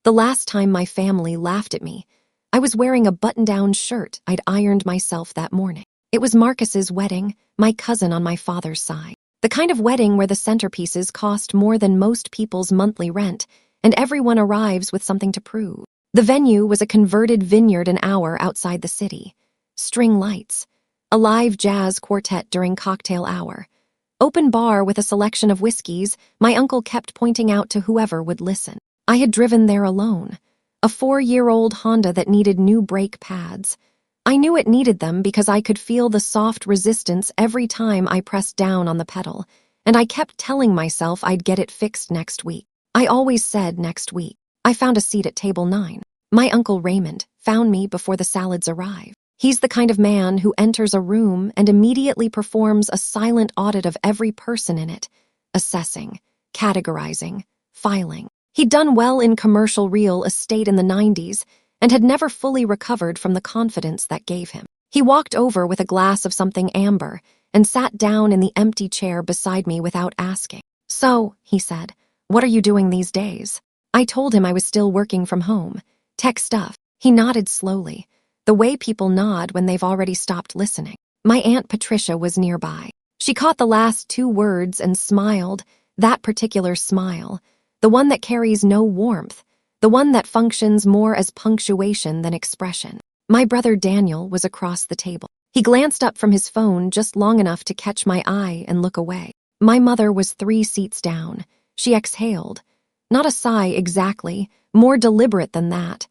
The last time my family laughed at me, I was wearing a button-down shirt I'd ironed myself that morning. It was Marcus's wedding, my cousin on my father's side. The kind of wedding where the centerpieces cost more than most people's monthly rent, and everyone arrives with something to prove. The venue was a converted vineyard an hour outside the city. String lights, a live jazz quartet during cocktail hour, open bar with a selection of whiskeys my uncle kept pointing out to whoever would listen. I had driven there alone, a 4-year-old Honda that needed new brake pads. I knew it needed them because I could feel the soft resistance every time I pressed down on the pedal, and I kept telling myself I'd get it fixed next week. I always said next week. I found a seat at table 9. My Uncle Raymond found me before the salads arrived. He's the kind of man who enters a room and immediately performs a silent audit of every person in it, assessing, categorizing, filing. He'd done well in commercial real estate in the 90s and had never fully recovered from the confidence that gave him. He walked over with a glass of something amber and sat down in the empty chair beside me without asking. "So," he said, "what are you doing these days?" I told him I was still working from home. Tech stuff. He nodded slowly, the way people nod when they've already stopped listening. My Aunt Patricia was nearby. She caught the last 2 words and smiled, that particular smile, the one that carries no warmth, the one that functions more as punctuation than expression. My brother Daniel was across the table. He glanced up from his phone just long enough to catch my eye and look away. My mother was 3 seats down. She exhaled. Not a sigh exactly, more deliberate than that.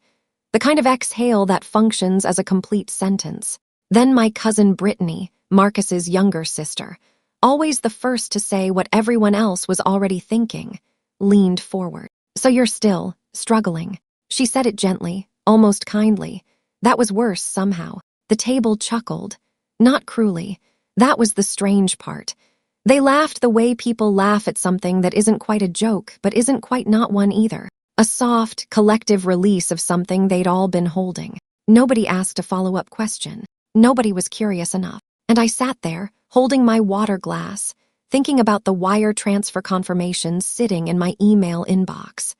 The kind of exhale that functions as a complete sentence. Then my cousin Brittany, Marcus's younger sister, always the first to say what everyone else was already thinking, leaned forward. "So you're still struggling." She said it gently, almost kindly. That was worse somehow. The table chuckled. Not cruelly. That was the strange part. They laughed the way people laugh at something that isn't quite a joke, but isn't quite not one either. A soft, collective release of something they'd all been holding. Nobody asked a follow-up question. Nobody was curious enough. And I sat there, holding my water glass, thinking about the wire transfer confirmations sitting in my email inbox.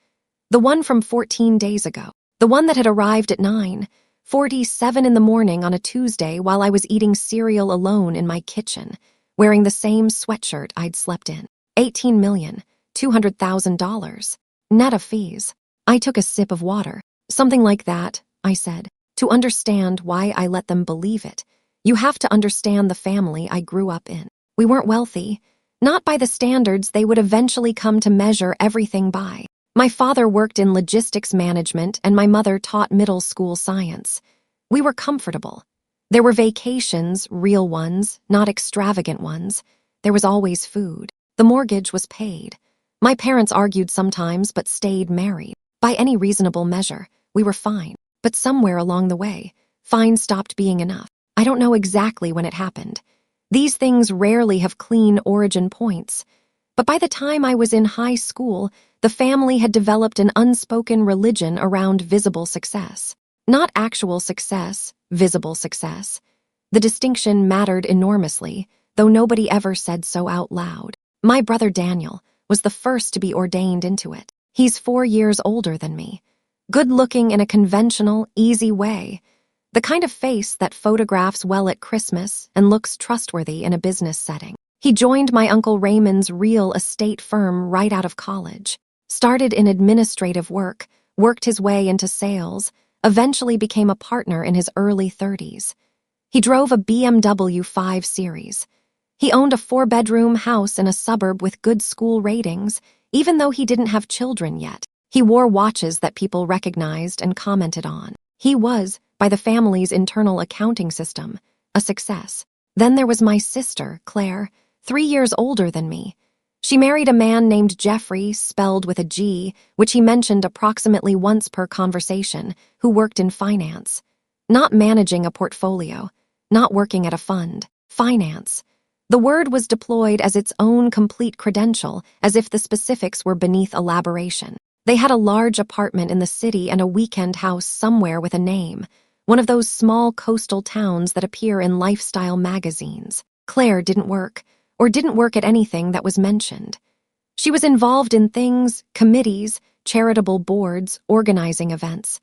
The one from 14 days ago. The one that had arrived at 9:47 in the morning on a Tuesday while I was eating cereal alone in my kitchen, wearing the same sweatshirt I'd slept in. $18,200,000. Net of fees. I took a sip of water. "Something like that," I said. "To understand why I let them believe it, you have to understand the family I grew up in. We weren't wealthy, not by the standards they would eventually come to measure everything by. My father worked in logistics management and my mother taught middle school science. We were comfortable. There were vacations, real ones, not extravagant ones. There was always food. The mortgage was paid. My parents argued sometimes but stayed married. By any reasonable measure, we were fine. But somewhere along the way, fine stopped being enough. I don't know exactly when it happened. These things rarely have clean origin points. But by the time I was in high school, the family had developed an unspoken religion around visible success. Not actual success, visible success. The distinction mattered enormously, though nobody ever said so out loud. My brother Daniel was the first to be ordained into it. He's 4 years older than me. Good-looking in a conventional, easy way. The kind of face that photographs well at Christmas and looks trustworthy in a business setting. He joined my Uncle Raymond's real estate firm right out of college. Started in administrative work, worked his way into sales, eventually became a partner in his early 30s. He drove a BMW 5 Series. He owned a 4-bedroom house in a suburb with good school ratings, even though he didn't have children yet. He wore watches that people recognized and commented on. He was, by the family's internal accounting system, a success. Then there was my sister, Claire, 3 years older than me. She married a man named Jeffrey, spelled with a G, which he mentioned approximately once per conversation, who worked in finance. Not managing a portfolio, not working at a fund. Finance. The word was deployed as its own complete credential, as if the specifics were beneath elaboration. They had a large apartment in the city and a weekend house somewhere with a name, one of those small coastal towns that appear in lifestyle magazines. Claire didn't work at anything that was mentioned. She was involved in things, committees, charitable boards, organizing events.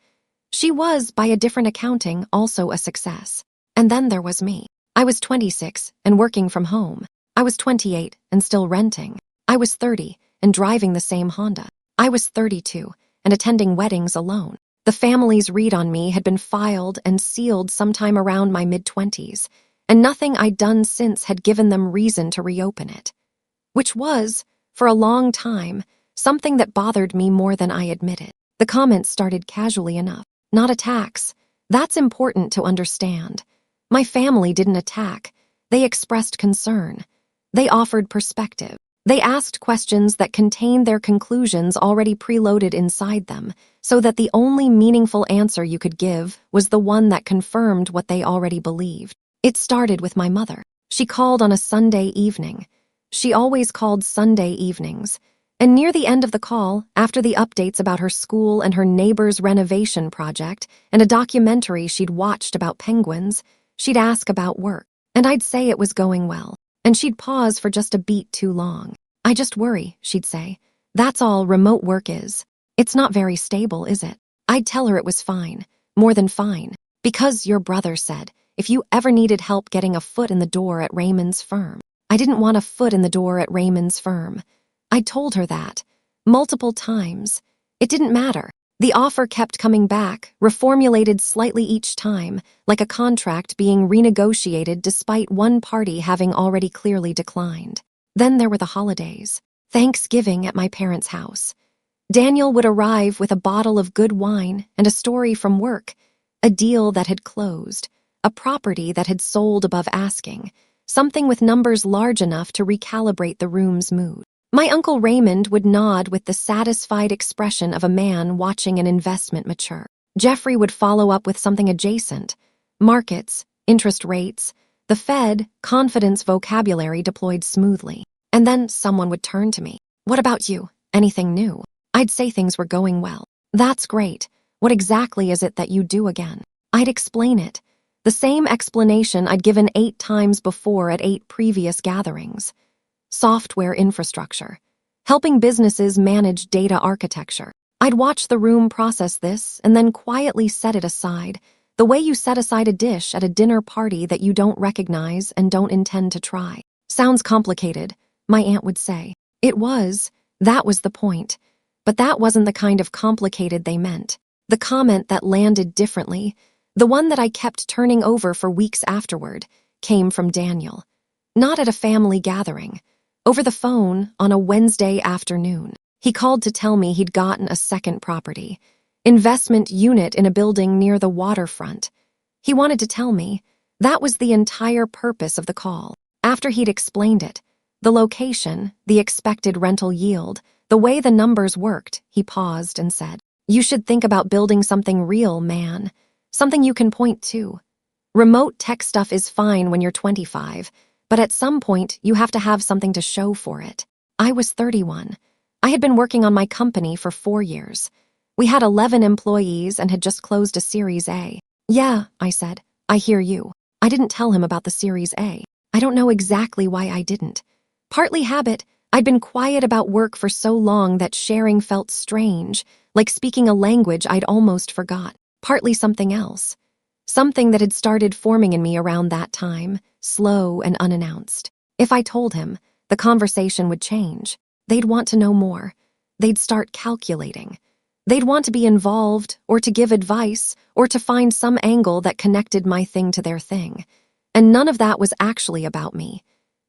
She was, by a different accounting, also a success. And then there was me. I was 26 and working from home. I was 28 and still renting. I was 30 and driving the same Honda. I was 32 and attending weddings alone. The family's read on me had been filed and sealed sometime around my mid-20s, and nothing I'd done since had given them reason to reopen it. Which was, for a long time, something that bothered me more than I admitted. The comments started casually enough, not attacks. That's important to understand. My family didn't attack. They expressed concern. They offered perspective. They asked questions that contained their conclusions already preloaded inside them, so that the only meaningful answer you could give was the one that confirmed what they already believed. It started with my mother. She called on a Sunday evening. She always called Sunday evenings. And near the end of the call, after the updates about her school and her neighbor's renovation project and a documentary she'd watched about penguins, she'd ask about work. And I'd say it was going well. And she'd pause for just a beat too long. "I just worry," she'd say. "That's all remote work is. It's not very stable, is it?" I'd tell her it was fine, more than fine, because your brother said, if you ever needed help getting a foot in the door at Raymond's firm. I didn't want a foot in the door at Raymond's firm. I told her that, multiple times. It didn't matter. The offer kept coming back, reformulated slightly each time, like a contract being renegotiated despite one party having already clearly declined. Then there were the holidays. Thanksgiving at my parents' house. Daniel would arrive with a bottle of good wine and a story from work, a deal that had closed, a property that had sold above asking, something with numbers large enough to recalibrate the room's mood. My Uncle Raymond would nod with the satisfied expression of a man watching an investment mature. Jeffrey would follow up with something adjacent. Markets, interest rates, the Fed, confidence vocabulary deployed smoothly. And then someone would turn to me. "What about you? Anything new?" I'd say things were going well. "That's great. What exactly is it that you do again?" I'd explain it. The same explanation I'd given 8 times before at 8 previous gatherings. Software infrastructure, helping businesses manage data architecture. I'd watch the room process this and then quietly set it aside, the way you set aside a dish at a dinner party that you don't recognize and don't intend to try. "Sounds complicated," my aunt would say. It was. That was the point. But that wasn't the kind of complicated they meant. The comment that landed differently, the one that I kept turning over for weeks afterward, came from Daniel. Not at a family gathering. Over the phone on a Wednesday afternoon. He called to tell me he'd gotten a second property, investment unit in a building near the waterfront. He wanted to tell me. That was the entire purpose of the call. After he'd explained it, the location, the expected rental yield, the way the numbers worked, he paused and said, "You should think about building something real, man. Something you can point to. Remote tech stuff is fine when you're 25, but at some point you have to have something to show for it." I was 31. I had been working on my company for 4 years. We had 11 employees and had just closed a Series A. "Yeah," I said, "I hear you." I didn't tell him about the Series A. I don't know exactly why I didn't. Partly habit. I'd been quiet about work for so long that sharing felt strange, like speaking a language I'd almost forgot. Partly something else. Something that had started forming in me around that time, slow and unannounced. If I told him, the conversation would change. They'd want to know more. They'd start calculating. They'd want to be involved, or to give advice, or to find some angle that connected my thing to their thing. And none of that was actually about me.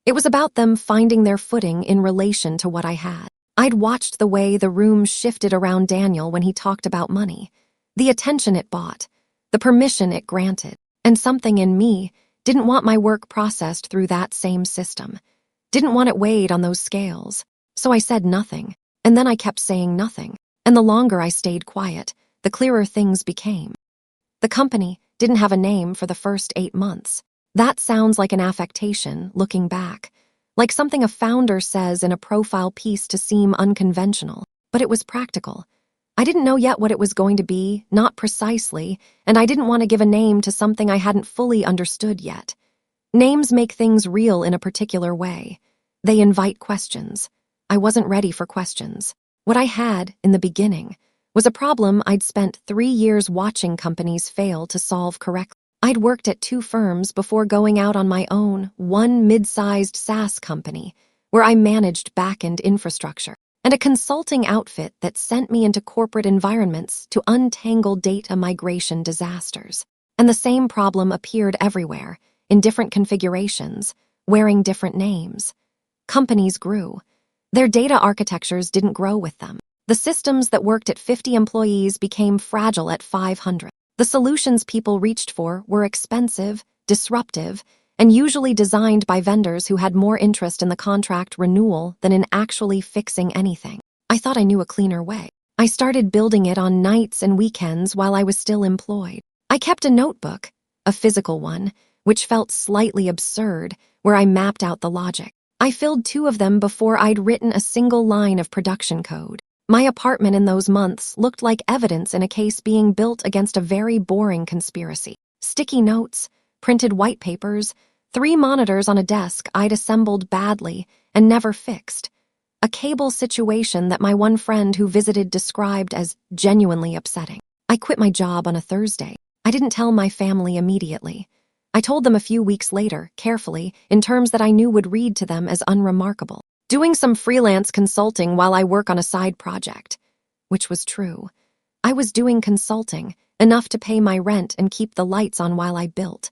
It was about them finding their footing in relation to what I had. I'd watched the way the room shifted around Daniel when he talked about money, the attention it bought, the permission it granted, and something in me didn't want my work processed through that same system, didn't want it weighed on those scales. So I said nothing, and then I kept saying nothing, and the longer I stayed quiet, the clearer things became. The company didn't have a name for the first 8 months. That sounds like an affectation, looking back, like something a founder says in a profile piece to seem unconventional, but it was practical. I didn't know yet what it was going to be, not precisely, and I didn't want to give a name to something I hadn't fully understood yet. Names make things real in a particular way. They invite questions. I wasn't ready for questions. What I had, in the beginning, was a problem I'd spent 3 years watching companies fail to solve correctly. I'd worked at 2 firms before going out on my own, one mid-sized SaaS company, where I managed back-end infrastructure, and a consulting outfit that sent me into corporate environments to untangle data migration disasters. And the same problem appeared everywhere, in different configurations, wearing different names. Companies grew. Their data architectures didn't grow with them. The systems that worked at 50 employees became fragile at 500. The solutions people reached for were expensive, disruptive, and usually designed by vendors who had more interest in the contract renewal than in actually fixing anything. I thought I knew a cleaner way. I started building it on nights and weekends while I was still employed. I kept a notebook, a physical one, which felt slightly absurd, where I mapped out the logic. I filled 2 of them before I'd written a single line of production code. My apartment in those months looked like evidence in a case being built against a very boring conspiracy. Sticky notes, printed white papers, 3 monitors on a desk I'd assembled badly and never fixed. A cable situation that my one friend who visited described as genuinely upsetting. I quit my job on a Thursday. I didn't tell my family immediately. I told them a few weeks later, carefully, in terms that I knew would read to them as unremarkable. Doing some freelance consulting while I work on a side project. Which was true. I was doing consulting, enough to pay my rent and keep the lights on while I built.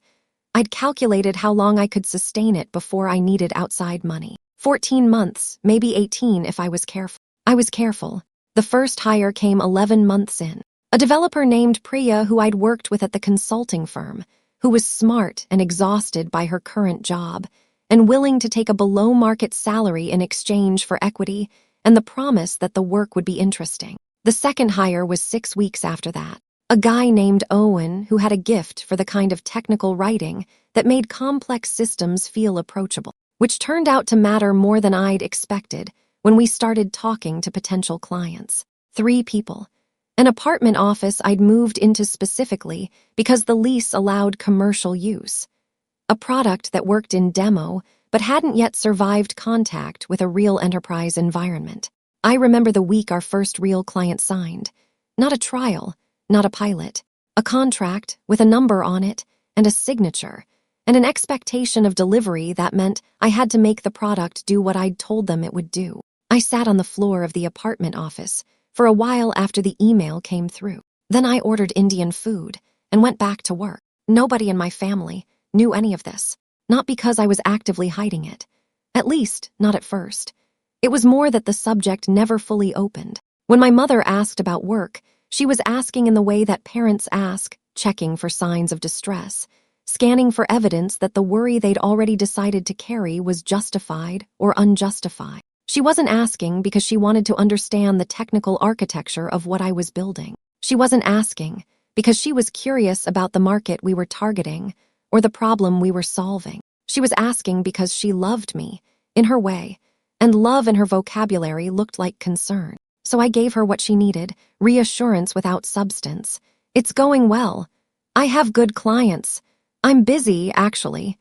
I'd calculated how long I could sustain it before I needed outside money. 14 months, maybe 18 if I was careful. I was careful. The first hire came 11 months in. A developer named Priya who I'd worked with at the consulting firm, who was smart and exhausted by her current job, and willing to take a below-market salary in exchange for equity and the promise that the work would be interesting. The second hire was 6 weeks after that. A guy named Owen who had a gift for the kind of technical writing that made complex systems feel approachable, which turned out to matter more than I'd expected when we started talking to potential clients. 3 people. An apartment office I'd moved into specifically because the lease allowed commercial use. A product that worked in demo but hadn't yet survived contact with a real enterprise environment. I remember the week our first real client signed. Not a trial, not a pilot. A contract with a number on it and a signature, and an expectation of delivery that meant I had to make the product do what I'd told them it would do. I sat on the floor of the apartment office for a while after the email came through. Then I ordered Indian food and went back to work. Nobody in my family knew any of this, not because I was actively hiding it. At least, not at first. It was more that the subject never fully opened. When my mother asked about work, she was asking in the way that parents ask, checking for signs of distress, scanning for evidence that the worry they'd already decided to carry was justified or unjustified. She wasn't asking because she wanted to understand the technical architecture of what I was building. She wasn't asking because she was curious about the market we were targeting or the problem we were solving. She was asking because she loved me, in her way, and love in her vocabulary looked like concern. So I gave her what she needed, reassurance without substance. It's going well. I have good clients. I'm busy, actually.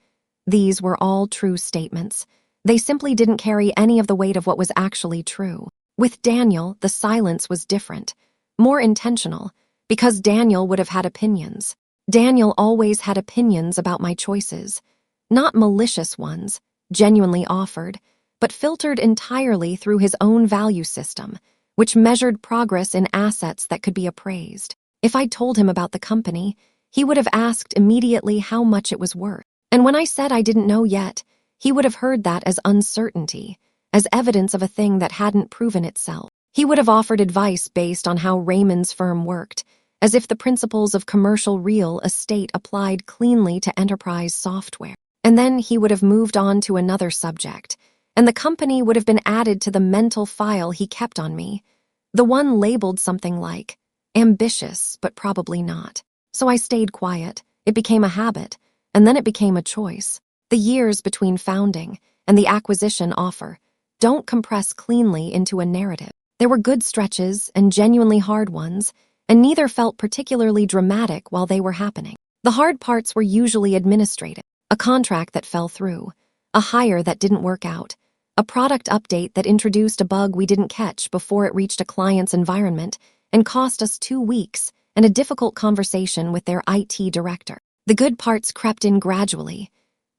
These were all true statements. They simply didn't carry any of the weight of what was actually true. With Daniel, the silence was different, more intentional, because Daniel would have had opinions. Daniel always had opinions about my choices. Not malicious ones, genuinely offered, but filtered entirely through his own value system, which measured progress in assets that could be appraised. If I'd told him about the company, he would have asked immediately how much it was worth. And when I said I didn't know yet, he would have heard that as uncertainty, as evidence of a thing that hadn't proven itself. He would have offered advice based on how Raymond's firm worked, as if the principles of commercial real estate applied cleanly to enterprise software. And then he would have moved on to another subject, and the company would have been added to the mental file he kept on me, the one labeled something like ambitious, but probably not. So I stayed quiet. It became a habit, and then it became a choice. The years between founding and the acquisition offer don't compress cleanly into a narrative. There were good stretches and genuinely hard ones, and neither felt particularly dramatic while they were happening. The hard parts were usually administrative. A contract that fell through, a hire that didn't work out, a product update that introduced a bug we didn't catch before it reached a client's environment and cost us 2 weeks and a difficult conversation with their IT director. The good parts crept in gradually.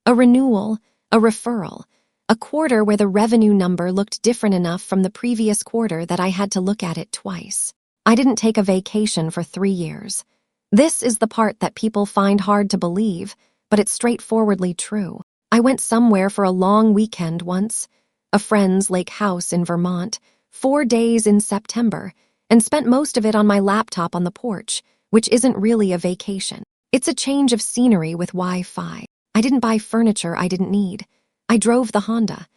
A renewal, a referral, a quarter where the revenue number looked different enough from the previous quarter that I had to look at it twice. I didn't take a vacation for 3 years. This is the part that people find hard to believe, but it's straightforwardly true. I went somewhere for a long weekend once, a friend's lake house in Vermont, 4 days in September, and spent most of it on my laptop on the porch, which isn't really a vacation. It's a change of scenery with Wi-Fi. I didn't buy furniture I didn't need. I drove the Honda.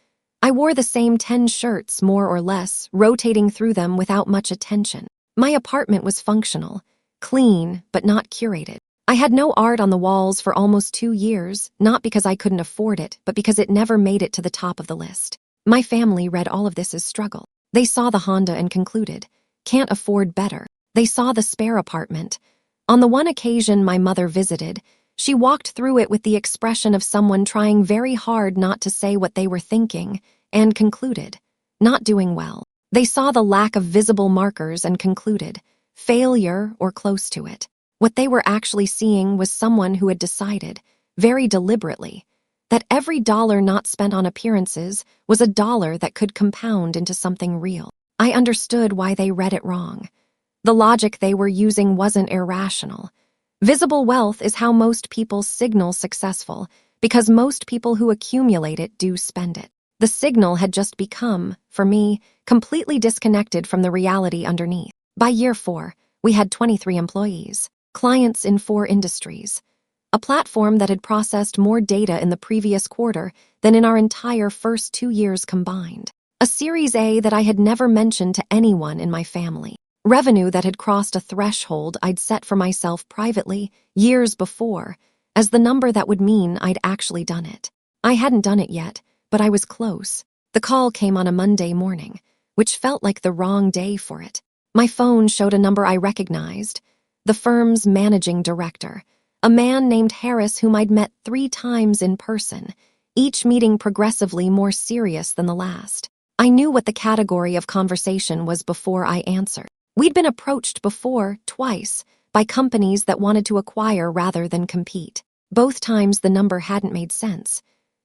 I wore the same 10 shirts, more or less, rotating through them without much attention. My apartment was functional, clean, but not curated. I had no art on the walls for almost 2 years, not because I couldn't afford it, but because it never made it to the top of the list. My family read all of this as struggle. They saw the Honda and concluded, can't afford better. They saw the spare apartment. On the one occasion my mother visited, she walked through it with the expression of someone trying very hard not to say what they were thinking, and concluded, not doing well. They saw the lack of visible markers and concluded, failure or close to it. What they were actually seeing was someone who had decided, very deliberately, that every dollar not spent on appearances was a dollar that could compound into something real. I understood why they read it wrong. The logic they were using wasn't irrational. Visible wealth is how most people signal successful, because most people who accumulate it do spend it. The signal had just become, for me, completely disconnected from the reality underneath. By year 4, we had 23 employees, clients in 4 industries, a platform that had processed more data in the previous quarter than in our entire first 2 years combined. A Series A that I had never mentioned to anyone in my family. Revenue that had crossed a threshold I'd set for myself privately years before as the number that would mean I'd actually done it. I hadn't done it yet, but I was close. The call came on a Monday morning, which felt like the wrong day for it. My phone showed a number I recognized, the firm's managing director, a man named Harris whom I'd met 3 times in person, each meeting progressively more serious than the last. I knew what the category of conversation was before I answered. We'd been approached before, twice, by companies that wanted to acquire rather than compete. Both times the number hadn't made sense.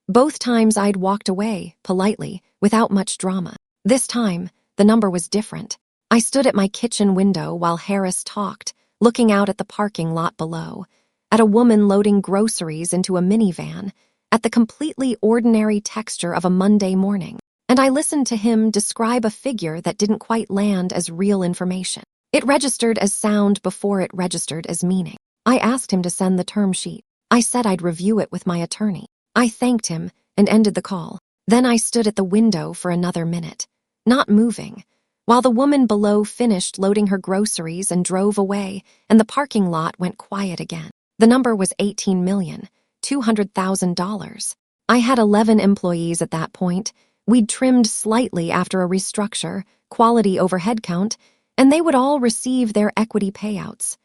Both times I'd walked away, politely, without much drama. This time, the number was different. I stood at my kitchen window while Harris talked, looking out at the parking lot below, at a woman loading groceries into a minivan, at the completely ordinary texture of a Monday morning. And I listened to him describe a figure that didn't quite land as real information. It registered as sound before it registered as meaning. I asked him to send the term sheet. I said I'd review it with my attorney. I thanked him and ended the call. Then I stood at the window for another minute, not moving, while the woman below finished loading her groceries and drove away, and the parking lot went quiet again. The number was $18,200,000. I had 11 employees at that point. We'd trimmed slightly after a restructure, quality over headcount, and they would all receive their equity payouts.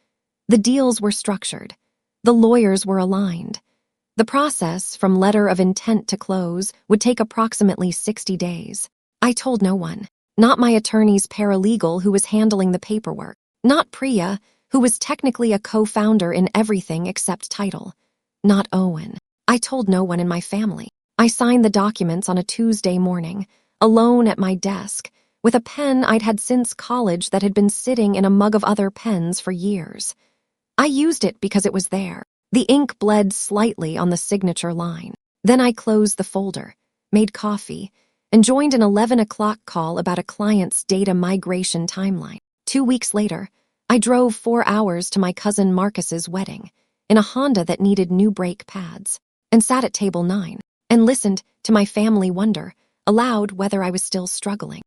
The deals were structured. The lawyers were aligned. The process, from letter of intent to close, would take approximately 60 days. I told no one. Not my attorney's paralegal who was handling the paperwork. Not Priya, who was technically a co-founder in everything except title. Not Owen. I told no one in my family. I signed the documents on a Tuesday morning, alone at my desk, with a pen I'd had since college that had been sitting in a mug of other pens for years. I used it because it was there. The ink bled slightly on the signature line. Then I closed the folder, made coffee, and joined an 11 o'clock call about a client's data migration timeline. 2 weeks later, I drove 4 hours to my cousin Marcus's wedding, in a Honda that needed new brake pads, and sat at table 9. And listened to my family wonder, aloud, whether I was still struggling.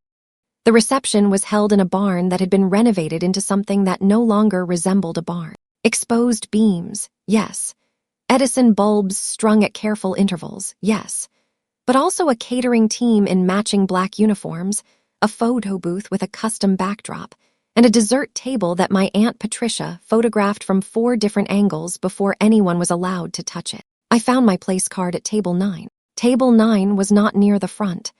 The reception was held in a barn that had been renovated into something that no longer resembled a barn. Exposed beams, yes. Edison bulbs strung at careful intervals, yes. But also a catering team in matching black uniforms, a photo booth with a custom backdrop, and a dessert table that my Aunt Patricia photographed from 4 different angles before anyone was allowed to touch it. I found my place card at table 9. Table 9 was not near the front.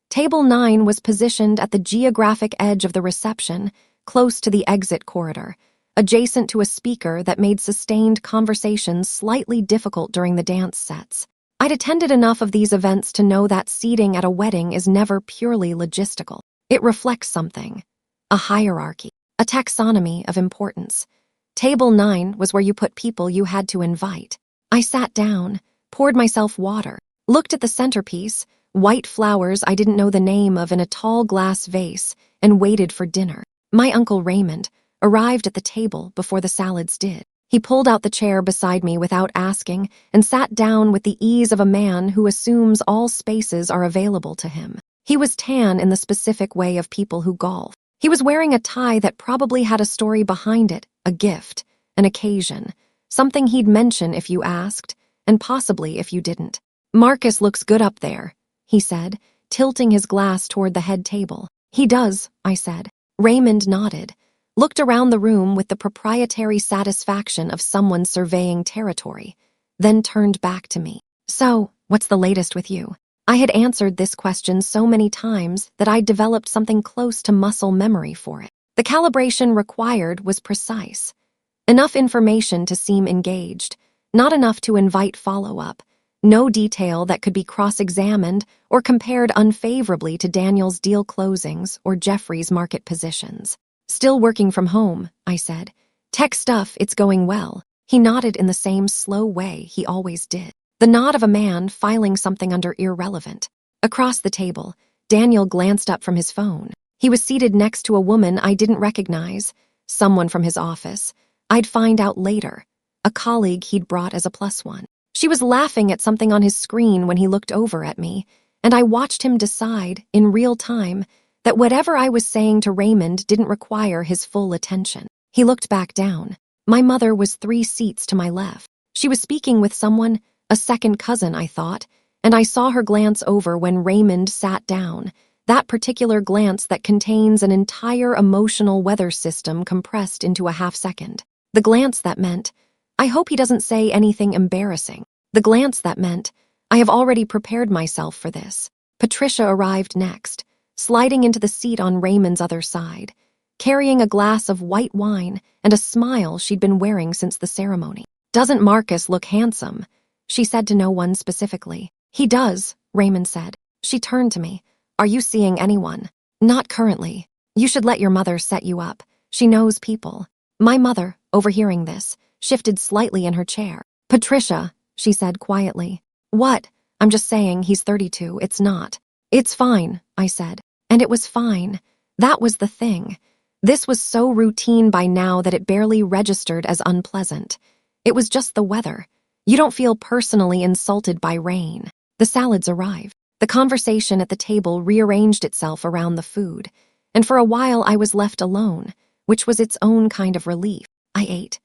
Table 9 was positioned at the geographic edge of the reception, close to the exit corridor, adjacent to a speaker that made sustained conversations slightly difficult during the dance sets. I'd attended enough of these events to know that seating at a wedding is never purely logistical. It reflects something, a hierarchy, a taxonomy of importance. Table 9 was where you put people you had to invite. I sat down, poured myself water, looked at the centerpiece, white flowers I didn't know the name of in a tall glass vase, and waited for dinner. My Uncle Raymond arrived at the table before the salads did. He pulled out the chair beside me without asking and sat down with the ease of a man who assumes all spaces are available to him. He was tan in the specific way of people who golf. He was wearing a tie that probably had a story behind it, a gift, an occasion, something he'd mention if you asked, and possibly if you didn't. "Marcus looks good up there," he said, tilting his glass toward the head table. "He does," I said. Raymond nodded, looked around the room with the proprietary satisfaction of someone surveying territory, then turned back to me. "So, what's the latest with you?" I had answered this question so many times that I'd developed something close to muscle memory for it. The calibration required was precise. Enough information to seem engaged, not enough to invite follow-up, no detail that could be cross-examined or compared unfavorably to Daniel's deal closings or Jeffrey's market positions. "Still working from home," I said. "Tech stuff, it's going well." He nodded in the same slow way he always did. The nod of a man filing something under irrelevant. Across the table, Daniel glanced up from his phone. He was seated next to a woman I didn't recognize, someone from his office. I'd find out later, a colleague he'd brought as a plus one. She was laughing at something on his screen when he looked over at me, and I watched him decide, in real time, that whatever I was saying to Raymond didn't require his full attention. He looked back down. My mother was 3 seats to my left. She was speaking with someone, a second cousin, I thought, and I saw her glance over when Raymond sat down, that particular glance that contains an entire emotional weather system compressed into a half-second. The glance that meant, "I hope he doesn't say anything embarrassing." The glance that meant, "I have already prepared myself for this." Patricia arrived next, sliding into the seat on Raymond's other side, carrying a glass of white wine and a smile she'd been wearing since the ceremony. "Doesn't Marcus look handsome?" she said to no one specifically. "He does," Raymond said. She turned to me. "Are you seeing anyone?" "Not currently. You should let your mother set you up. She knows people." My mother, overhearing this, shifted slightly in her chair. "Patricia," she said quietly. "What? I'm just saying he's 32, it's not." "It's fine," I said. And it was fine. That was the thing. This was so routine by now that it barely registered as unpleasant. It was just the weather. You don't feel personally insulted by rain. The salads arrived. The conversation at the table rearranged itself around the food, and for a while I was left alone, which was its own kind of relief. I ate.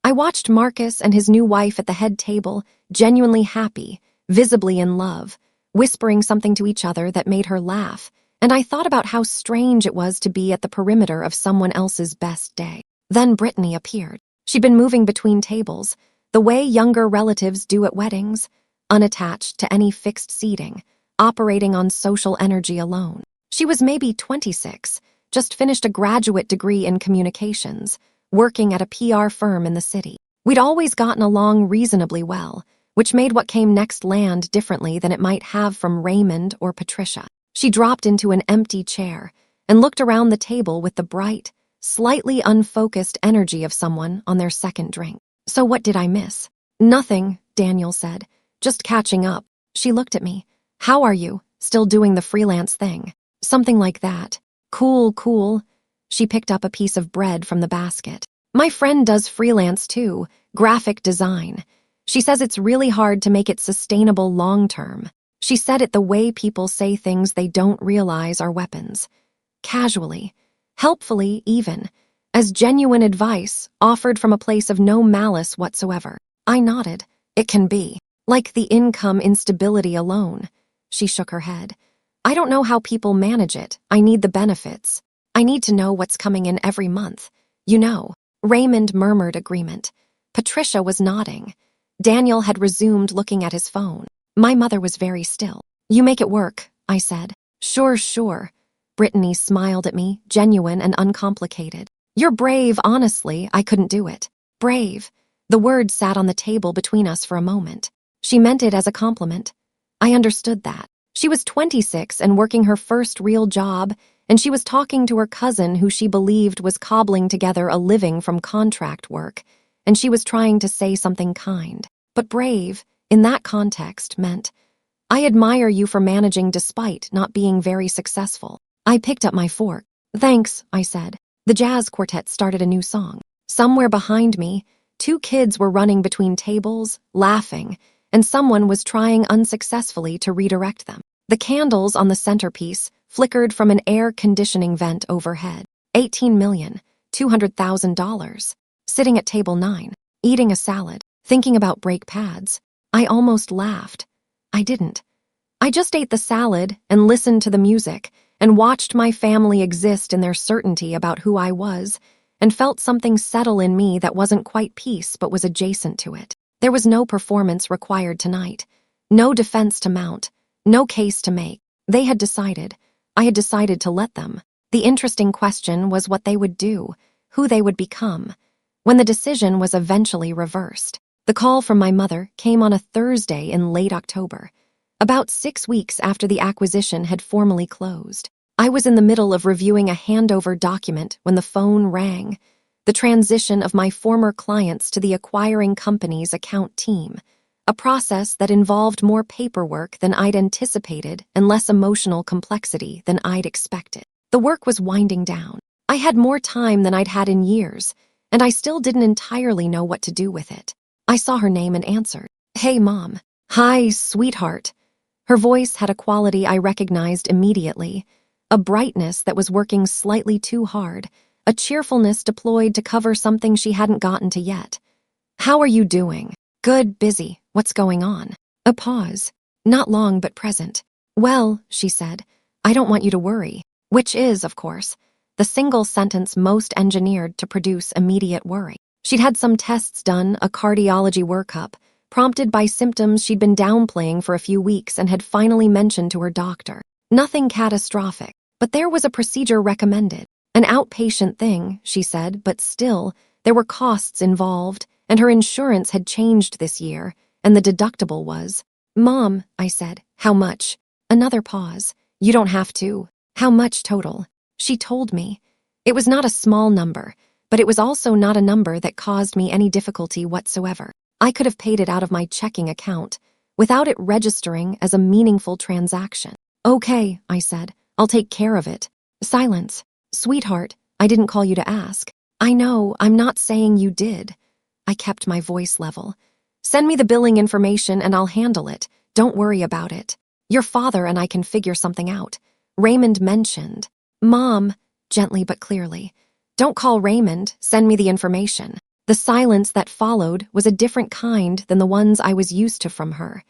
I watched Marcus and his new wife at the head table, genuinely happy, visibly in love, whispering something to each other that made her laugh, and I thought about how strange it was to be at the perimeter of someone else's best day. Then Brittany appeared. She'd been moving between tables, the way younger relatives do at weddings, unattached to any fixed seating, operating on social energy alone. She was maybe 26, just finished a graduate degree in communications, working at a PR firm in the city. We'd always gotten along reasonably well, which made what came next land differently than it might have from Raymond or Patricia. She dropped into an empty chair and looked around the table with the bright, slightly unfocused energy of someone on their second drink. "So what did I miss?" "Nothing," Daniel said. "Just catching up." She looked at me. "How are you? Still doing the freelance thing?" "Something like that." Cool. She picked up a piece of bread from the basket. "My friend does freelance too, graphic design. She says it's really hard to make it sustainable long-term." She said it the way people say things they don't realize are weapons. Casually, helpfully even, as genuine advice offered from a place of no malice whatsoever. I nodded. "It can be. Like the income instability alone." She shook her head. "I don't know how people manage it. I need the benefits. I need to know what's coming in every month. You know." Raymond murmured agreement. Patricia was nodding. Daniel had resumed looking at his phone. My mother was very still. "You make it work," I said. Sure, sure. Brittany smiled at me, genuine and uncomplicated. You're brave, honestly, I couldn't do it. Brave. The word sat on the table between us for a moment. She meant it as a compliment. I understood that. She was 26 and working her first real job, and she was talking to her cousin who she believed was cobbling together a living from contract work, and she was trying to say something kind. But brave, in that context, meant, I admire you for managing despite not being very successful. I picked up my fork. Thanks, I said. The jazz quartet started a new song. Somewhere behind me, 2 kids were running between tables, laughing, and someone was trying unsuccessfully to redirect them. The candles on the centerpiece flickered from an air conditioning vent overhead. $18,200,000. Sitting at table 9, eating a salad, thinking about brake pads. I almost laughed. I didn't. I just ate the salad and listened to the music and watched my family exist in their certainty about who I was and felt something settle in me that wasn't quite peace but was adjacent to it. There was no performance required tonight, no defense to mount, no case to make. They had decided. I had decided to let them. The interesting question was what they would do, who they would become, when the decision was eventually reversed. The call from my mother came on a Thursday in late October, about 6 weeks after the acquisition had formally closed. I was in the middle of reviewing a handover document when the phone rang, the transition of my former clients to the acquiring company's account team, a process that involved more paperwork than I'd anticipated and less emotional complexity than I'd expected. The work was winding down. I had more time than I'd had in years, and I still didn't entirely know what to do with it. I saw her name and answered. Hey, Mom. Hi, sweetheart. Her voice had a quality I recognized immediately, a brightness that was working slightly too hard, a cheerfulness deployed to cover something she hadn't gotten to yet. How are you doing? Good, busy. What's going on? A pause. Not long, but present. Well, she said, I don't want you to worry. Which is, of course, the single sentence most engineered to produce immediate worry. She'd had some tests done, a cardiology workup, prompted by symptoms she'd been downplaying for a few weeks and had finally mentioned to her doctor. Nothing catastrophic, but there was a procedure recommended. An outpatient thing, she said, but still, there were costs involved, and her insurance had changed this year, and the deductible was. Mom, I said, how much? Another pause. You don't have to. How much total? She told me. It was not a small number, but it was also not a number that caused me any difficulty whatsoever. I could have paid it out of my checking account, without it registering as a meaningful transaction. Okay, I said, I'll take care of it. Silence. Sweetheart, I didn't call you to ask. I know, I'm not saying you did. I kept my voice level. Send me the billing information and I'll handle it. Don't worry about it. Your father and I can figure something out. Raymond mentioned. Mom, gently but clearly. Don't call Raymond, send me the information. The silence that followed was a different kind than the ones I was used to from her.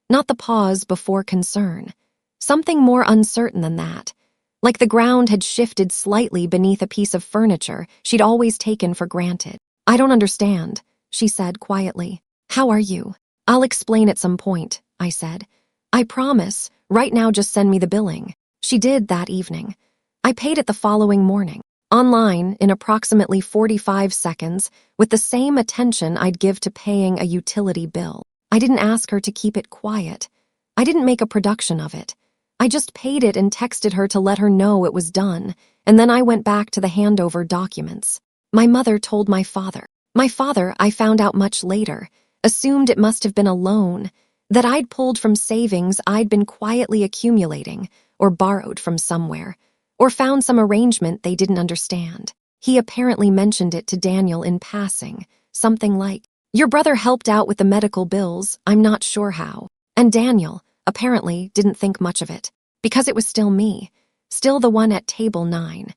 Not the pause before concern. Something more uncertain than that. Like the ground had shifted slightly beneath a piece of furniture she'd always taken for granted. I don't understand, she said quietly. How are you? I'll explain at some point, I said. I promise, right now just send me the billing. She did that evening. I paid it the following morning. Online, in approximately 45 seconds, with the same attention I'd give to paying a utility bill. I didn't ask her to keep it quiet. I didn't make a production of it. I just paid it and texted her to let her know it was done, and then I went back to the handover documents. My mother told my father. My father, I found out much later, assumed it must have been a loan, that I'd pulled from savings I'd been quietly accumulating, or borrowed from somewhere, or found some arrangement they didn't understand. He apparently mentioned it to Daniel in passing, something like, your brother helped out with the medical bills, I'm not sure how. And Daniel, apparently, didn't think much of it, because it was still me, still the one at table 9,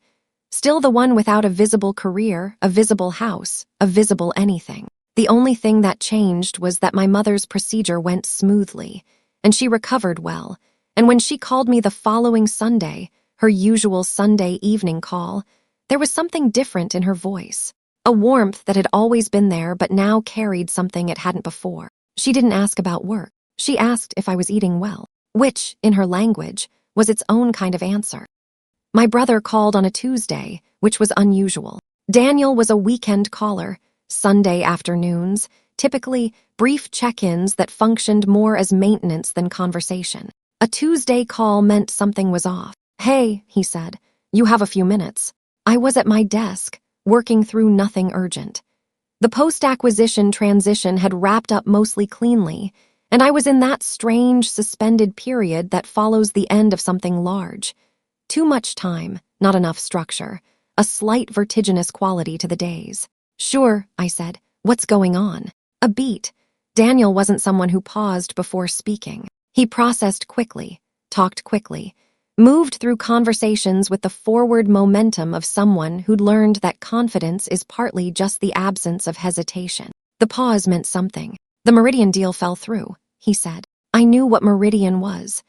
still the one without a visible career, a visible house, a visible anything. The only thing that changed was that my mother's procedure went smoothly, and she recovered well, and when she called me the following Sunday, her usual Sunday evening call, there was something different in her voice, a warmth that had always been there but now carried something it hadn't before. She didn't ask about work. She asked if I was eating well, which, in her language, was its own kind of answer. My brother called on a Tuesday, which was unusual. Daniel was a weekend caller, Sunday afternoons, typically brief check-ins that functioned more as maintenance than conversation. A Tuesday call meant something was off. "Hey," he said, "you have a few minutes." I was at my desk, working through nothing urgent. The post-acquisition transition had wrapped up mostly cleanly, and I was in that strange, suspended period that follows the end of something large. Too much time, not enough structure, a slight vertiginous quality to the days. "Sure," I said. "What's going on?" A beat. Daniel wasn't someone who paused before speaking. He processed quickly, talked quickly, moved through conversations with the forward momentum of someone who'd learned that confidence is partly just the absence of hesitation. The pause meant something. "The Meridian deal fell through," he said. I knew what Meridian was.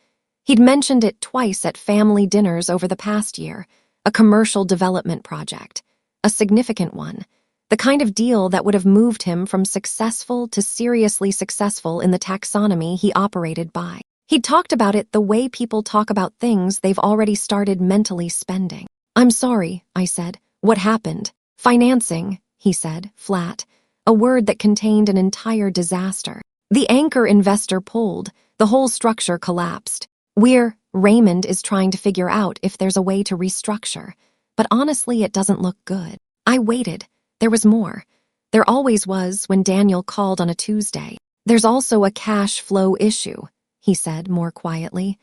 He'd mentioned it twice at family dinners over the past year, a commercial development project, a significant one, the kind of deal that would have moved him from successful to seriously successful in the taxonomy he operated by. He'd talked about it the way people talk about things they've already started mentally spending. "I'm sorry," I said. "What happened?" "Financing," he said, flat, a word that contained an entire disaster. The anchor investor pulled, the whole structure collapsed. Raymond is trying to figure out if there's a way to restructure, but honestly it doesn't look good. I waited. There was more. There always was when Daniel called on a Tuesday. "There's also a cash flow issue," he said more quietly.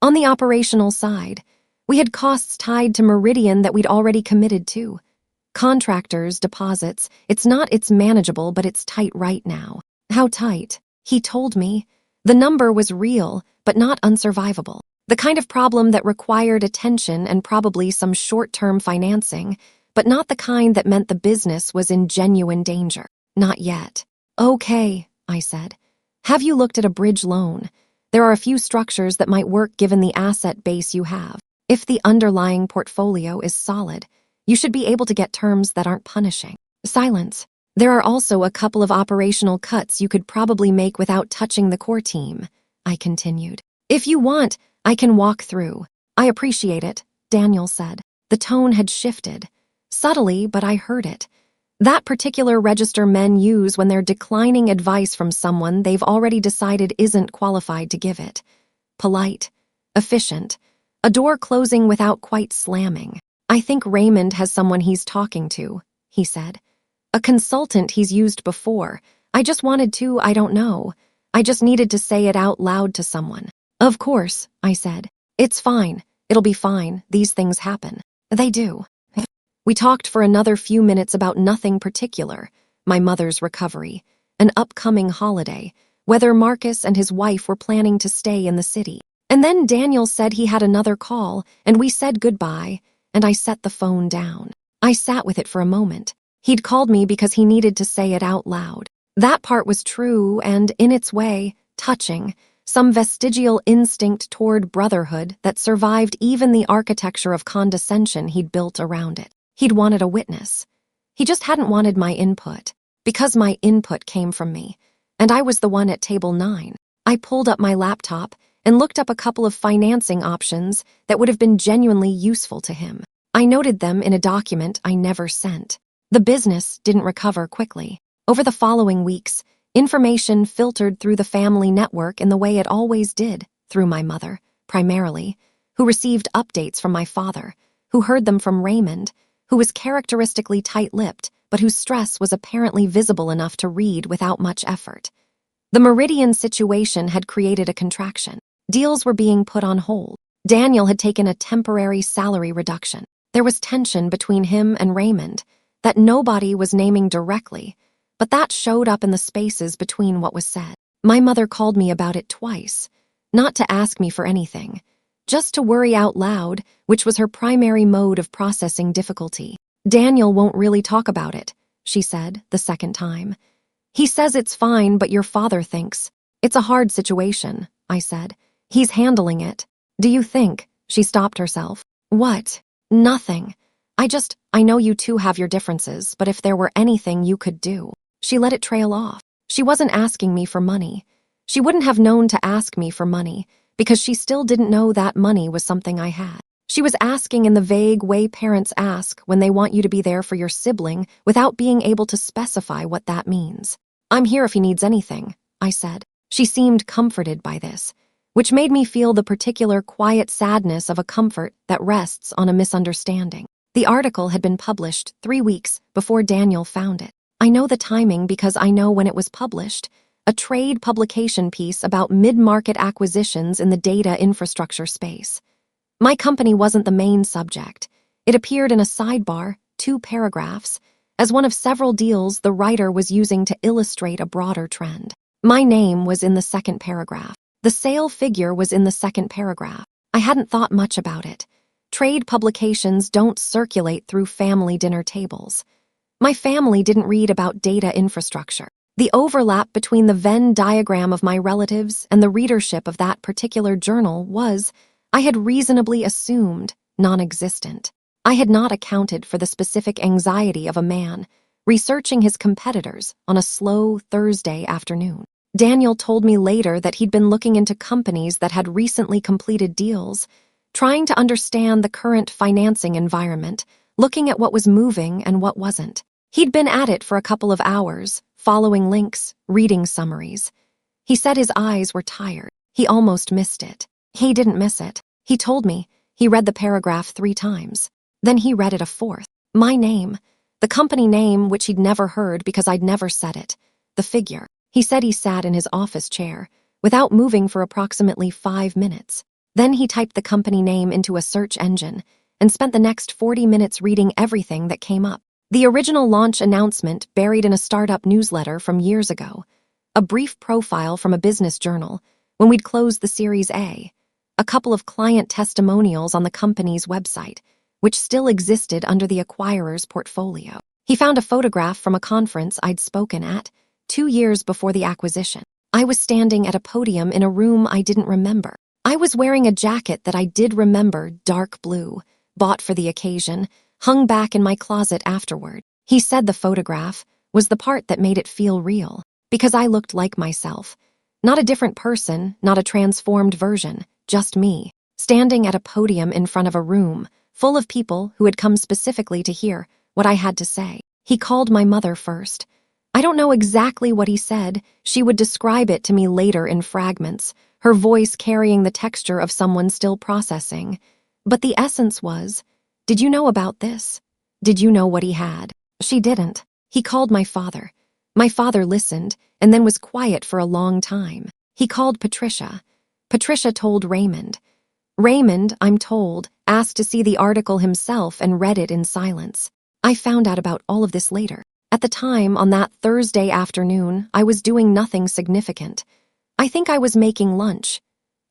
"On the operational side, we had costs tied to Meridian that we'd already committed to. Contractors, deposits, it's manageable, but it's tight right now." "How tight?" He told me. The number was real, but not unsurvivable. The kind of problem that required attention and probably some short-term financing, but not the kind that meant the business was in genuine danger. "Not yet." "Okay," I said. "Have you looked at a bridge loan? There are a few structures that might work given the asset base you have. If the underlying portfolio is solid, you should be able to get terms that aren't punishing." Silence. "There are also a couple of operational cuts you could probably make without touching the core team," I continued. "If you want, I can walk through." "I appreciate it," Daniel said. The tone had shifted. Subtly, but I heard it. That particular register men use when they're declining advice from someone they've already decided isn't qualified to give it. Polite. Efficient. A door closing without quite slamming. "I think Raymond has someone he's talking to," he said. "A consultant he's used before. I just wanted to, I don't know. I just needed to say it out loud to someone." "Of course," I said. "It's fine. It'll be fine. These things happen." "They do." We talked for another few minutes about nothing particular, my mother's recovery, an upcoming holiday, whether Marcus and his wife were planning to stay in the city. And then Daniel said he had another call, and we said goodbye, and I set the phone down. I sat with it for a moment. He'd called me because he needed to say it out loud. That part was true and, in its way, touching, some vestigial instinct toward brotherhood that survived even the architecture of condescension he'd built around it. He'd wanted a witness. He just hadn't wanted my input, because my input came from me, and I was the one at table 9. I pulled up my laptop and looked up a couple of financing options that would have been genuinely useful to him. I noted them in a document I never sent. The business didn't recover quickly. Over the following weeks, information filtered through the family network in the way it always did, through my mother, primarily, who received updates from my father, who heard them from Raymond, who was characteristically tight-lipped, but whose stress was apparently visible enough to read without much effort. The Meridian situation had created a contraction. Deals were being put on hold. Daniel had taken a temporary salary reduction. There was tension between him and Raymond that nobody was naming directly, but that showed up in the spaces between what was said. My mother called me about it twice, not to ask me for anything, just to worry out loud, which was her primary mode of processing difficulty. "Daniel won't really talk about it," she said the second time. "He says it's fine, but your father thinks." "It's a hard situation," I said. "He's handling it." "Do you think?" She stopped herself. "What?" "Nothing. I know you two have your differences, but if there were anything you could do." She let it trail off. She wasn't asking me for money. She wouldn't have known to ask me for money, because she still didn't know that money was something I had. She was asking in the vague way parents ask when they want you to be there for your sibling without being able to specify what that means. "I'm here if he needs anything," I said. She seemed comforted by this, which made me feel the particular quiet sadness of a comfort that rests on a misunderstanding. The article had been published 3 weeks before Daniel found it. I know the timing because I know when it was published, a trade publication piece about mid-market acquisitions in the data infrastructure space. My company wasn't the main subject. It appeared in a sidebar, 2 paragraphs, as one of several deals the writer was using to illustrate a broader trend. My name was in the second paragraph. The sale figure was in the second paragraph. I hadn't thought much about it. Trade publications don't circulate through family dinner tables. My family didn't read about data infrastructure. The overlap between the Venn diagram of my relatives and the readership of that particular journal was, I had reasonably assumed, non-existent. I had not accounted for the specific anxiety of a man researching his competitors on a slow Thursday afternoon. Daniel told me later that he'd been looking into companies that had recently completed deals, trying to understand the current financing environment, looking at what was moving and what wasn't. He'd been at it for a couple of hours, following links, reading summaries. He said his eyes were tired. He almost missed it. He didn't miss it. He told me he read the paragraph 3 times. Then he read it a 4th. My name, the company name which he'd never heard because I'd never said it, the figure. He said he sat in his office chair, without moving for approximately 5 minutes. Then he typed the company name into a search engine and spent the next 40 minutes reading everything that came up. The original launch announcement buried in a startup newsletter from years ago, a brief profile from a business journal when we'd closed the Series A, a couple of client testimonials on the company's website, which still existed under the acquirer's portfolio. He found a photograph from a conference I'd spoken at 2 years before the acquisition. I was standing at a podium in a room I didn't remember. I was wearing a jacket that I did remember, dark blue, bought for the occasion, hung back in my closet afterward. He said the photograph was the part that made it feel real, because I looked like myself. Not a different person, not a transformed version, just me, standing at a podium in front of a room full of people who had come specifically to hear what I had to say. He called my mother first. I don't know exactly what he said. She would describe it to me later in fragments, her voice carrying the texture of someone still processing. But the essence was, "Did you know about this? Did you know what he had?" She didn't. He called my father. My father listened and then was quiet for a long time. He called Patricia. Patricia told Raymond. Raymond, I'm told, asked to see the article himself and read it in silence. I found out about all of this later. At the time, on that Thursday afternoon, I was doing nothing significant. I think I was making lunch.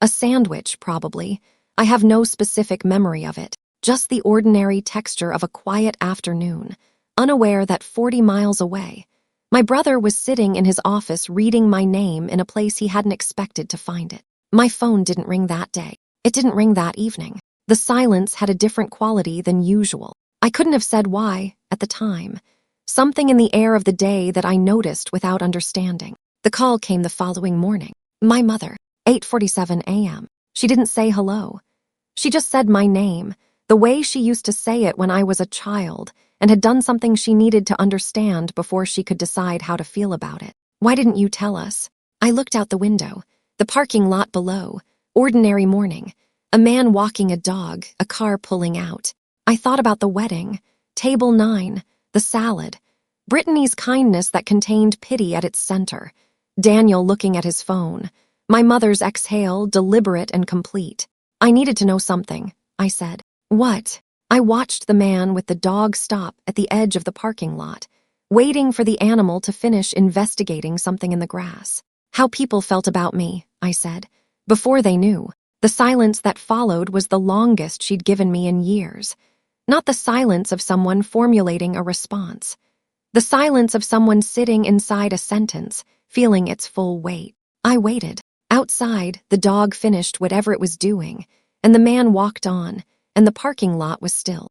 A sandwich, probably. I have no specific memory of it. Just the ordinary texture of a quiet afternoon, unaware that 40 miles away, my brother was sitting in his office reading my name in a place he hadn't expected to find it. My phone didn't ring that day. It didn't ring that evening. The silence had a different quality than usual. I couldn't have said why, at the time. Something in the air of the day that I noticed without understanding. The call came the following morning. My mother, 8:47 a.m. She didn't say hello. She just said my name, the way she used to say it when I was a child, and had done something she needed to understand before she could decide how to feel about it. "Why didn't you tell us?" I looked out the window. The parking lot below. Ordinary morning. A man walking a dog, a car pulling out. I thought about the wedding, table 9, the salad, Brittany's kindness that contained pity at its center, Daniel looking at his phone, my mother's exhale, deliberate and complete. I needed to know something, I said. What? I watched the man with the dog stop at the edge of the parking lot, waiting for the animal to finish investigating something in the grass. How people felt about me, I said, before they knew. The silence that followed was the longest she'd given me in years. Not the silence of someone formulating a response. The silence of someone sitting inside a sentence, feeling its full weight. I waited. Outside, the dog finished whatever it was doing, and the man walked on, and the parking lot was still.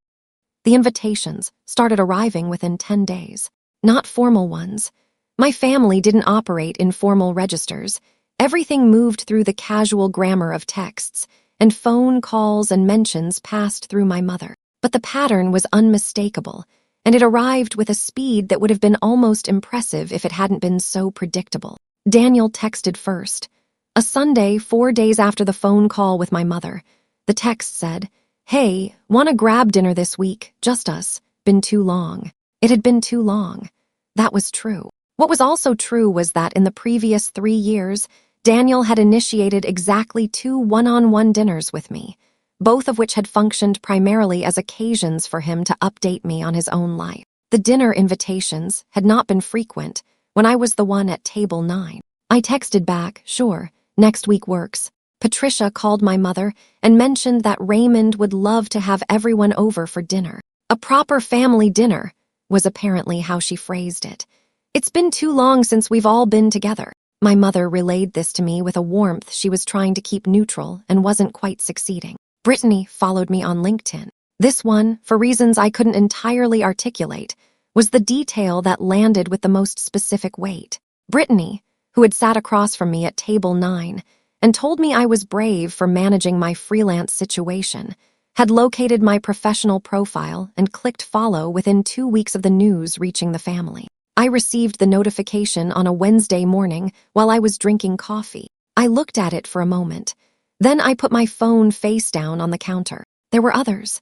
The invitations started arriving within 10 days. Not formal ones. My family didn't operate in formal registers, Everything moved through the casual grammar of texts, and phone calls and mentions passed through my mother. But the pattern was unmistakable, and it arrived with a speed that would have been almost impressive if it hadn't been so predictable. Daniel texted first. A Sunday, 4 days after the phone call with my mother. The text said, "Hey, wanna grab dinner this week? Just us. Been too long." It had been too long. That was true. What was also true was that in the previous 3 years, Daniel had initiated exactly 2 one-on-one dinners with me, both of which had functioned primarily as occasions for him to update me on his own life. The dinner invitations had not been frequent when I was the one at table 9. I texted back, "Sure, next week works." Patricia called my mother and mentioned that Raymond would love to have everyone over for dinner. A proper family dinner was apparently how she phrased it. "It's been too long since we've all been together." My mother relayed this to me with a warmth she was trying to keep neutral and wasn't quite succeeding. Brittany followed me on LinkedIn. This one, for reasons I couldn't entirely articulate, was the detail that landed with the most specific weight. Brittany, who had sat across from me at table 9 and told me I was brave for managing my freelance situation, had located my professional profile and clicked follow within 2 weeks of the news reaching the family. I received the notification on a Wednesday morning while I was drinking coffee. I looked at it for a moment. Then I put my phone face down on the counter. There were others.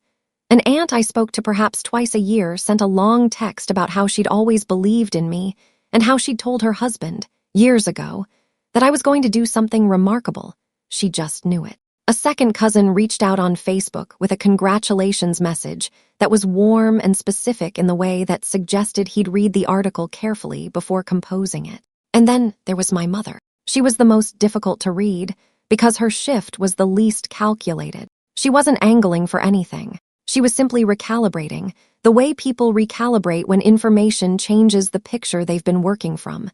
An aunt I spoke to perhaps twice a year sent a long text about how she'd always believed in me and how she'd told her husband, years ago, that I was going to do something remarkable. She just knew it. A second cousin reached out on Facebook with a congratulations message that was warm and specific in the way that suggested he'd read the article carefully before composing it. And then there was my mother. She was the most difficult to read because her shift was the least calculated. She wasn't angling for anything. She was simply recalibrating, the way people recalibrate when information changes the picture they've been working from.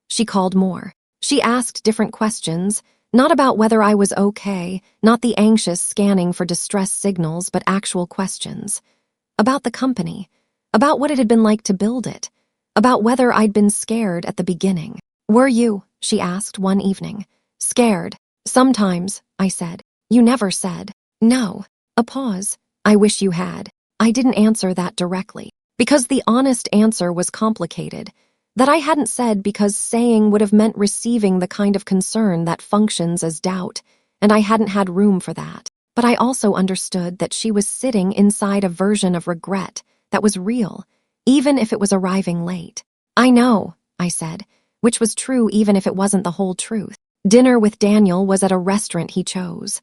She called more. She asked different questions, not about whether I was okay, not the anxious scanning for distress signals, but actual questions. About the company, about what it had been like to build it, about whether I'd been scared at the beginning. "Were you?" she asked one evening. "Scared?" "Sometimes," I said. "You never said." "No." A pause. "I wish you had." I didn't answer that directly, because the honest answer was complicated. That I hadn't said because saying would have meant receiving the kind of concern that functions as doubt, and I hadn't had room for that. But I also understood that she was sitting inside a version of regret that was real, even if it was arriving late. "I know," I said, which was true even if it wasn't the whole truth. Dinner with Daniel was at a restaurant he chose.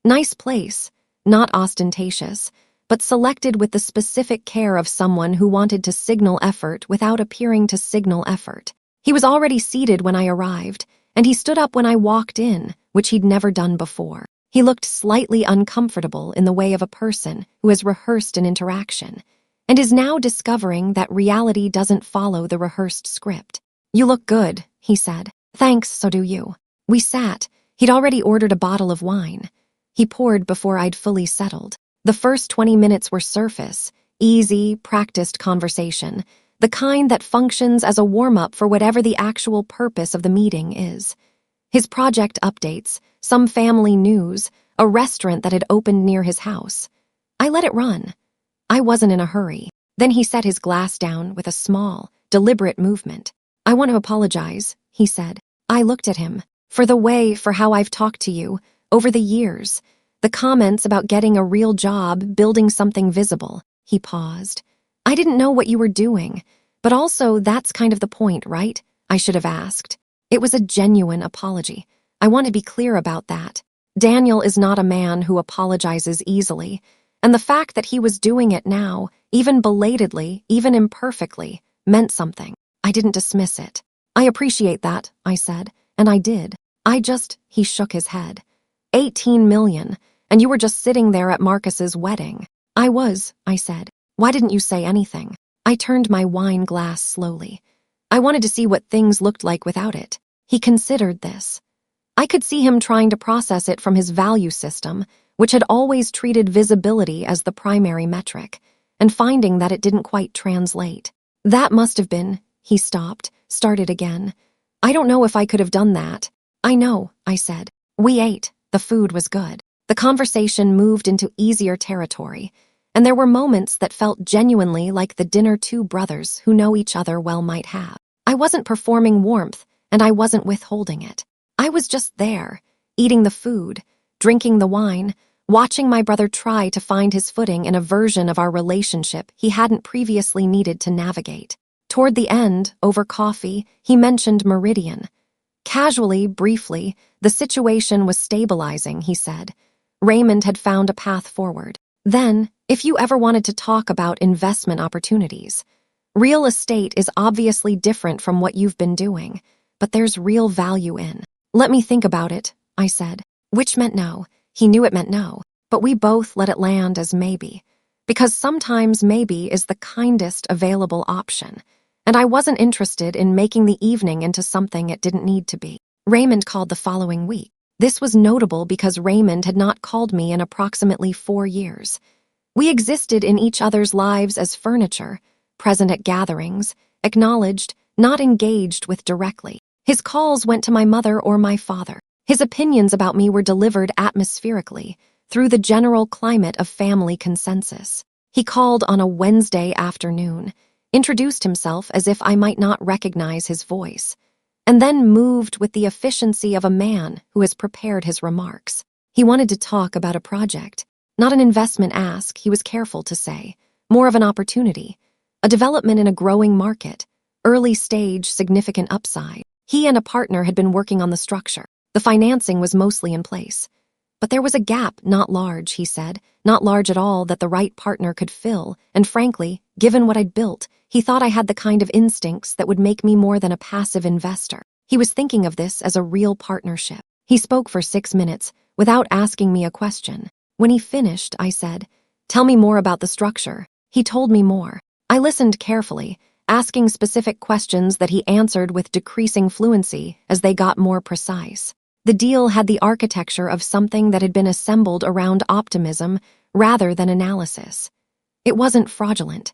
Nice place, not ostentatious, but selected with the specific care of someone who wanted to signal effort without appearing to signal effort. He was already seated when I arrived, and he stood up when I walked in, which he'd never done before. He looked slightly uncomfortable in the way of a person who has rehearsed an interaction, and is now discovering that reality doesn't follow the rehearsed script. "You look good," he said. "Thanks, so do you." We sat. He'd already ordered a bottle of wine. He poured before I'd fully settled. The first 20 minutes were surface, easy, practiced conversation, the kind that functions as a warm-up for whatever the actual purpose of the meeting is. His project updates, some family news, a restaurant that had opened near his house. I let it run. I wasn't in a hurry. Then he set his glass down with a small, deliberate movement. "I want to apologize," he said. I looked at him. For how I've talked to you over the years. The comments about getting a real job, building something visible." He paused. "I didn't know what you were doing, but also that's kind of the point, right?" I should have asked. It was a genuine apology. I want to be clear about that. Daniel is not a man who apologizes easily, and the fact that he was doing it now, even belatedly, even imperfectly, meant something. I didn't dismiss it. "I appreciate that," I said, and I did. He shook his head. 18 million. And you were just sitting there at Marcus's wedding." "I was," I said. "Why didn't you say anything?" I turned my wine glass slowly. I wanted to see what things looked like without it. He considered this. I could see him trying to process it from his value system, which had always treated visibility as the primary metric, and finding that it didn't quite translate. "That must have been," he stopped, started again. "I don't know if I could have done that." I know, I said. We ate. The food was good. The conversation moved into easier territory, and there were moments that felt genuinely like the dinner two brothers who know each other well might have. I wasn't performing warmth, and I wasn't withholding it. I was just there, eating the food, drinking the wine, watching my brother try to find his footing in a version of our relationship he hadn't previously needed to navigate. Toward the end, over coffee, he mentioned Meridian. Casually, briefly, the situation was stabilizing, he said. Raymond had found a path forward. Then, if you ever wanted to talk about investment opportunities, real estate is obviously different from what you've been doing, but there's real value in. Let me think about it, I said. Which meant no. He knew it meant no, but we both let it land as maybe. Because sometimes maybe is the kindest available option, and I wasn't interested in making the evening into something it didn't need to be. Raymond called the following week. This was notable because Raymond had not called me in approximately 4 years. We existed in each other's lives as furniture, present at gatherings, acknowledged, not engaged with directly. His calls went to my mother or my father. His opinions about me were delivered atmospherically, through the general climate of family consensus. He called on a Wednesday afternoon, introduced himself as if I might not recognize his voice, and then moved with the efficiency of a man who has prepared his remarks. He wanted to talk about a project, not an investment ask, he was careful to say, more of an opportunity, a development in a growing market, early stage, significant upside. He and a partner had been working on the structure. The financing was mostly in place. But there was a gap, not large, he said, not large at all, that the right partner could fill, and frankly, given what I'd built, he thought I had the kind of instincts that would make me more than a passive investor. He was thinking of this as a real partnership. He spoke for 6 minutes, without asking me a question. When he finished, I said, "Tell me more about the structure." He told me more. I listened carefully, asking specific questions that he answered with decreasing fluency as they got more precise. The deal had the architecture of something that had been assembled around optimism rather than analysis. It wasn't fraudulent.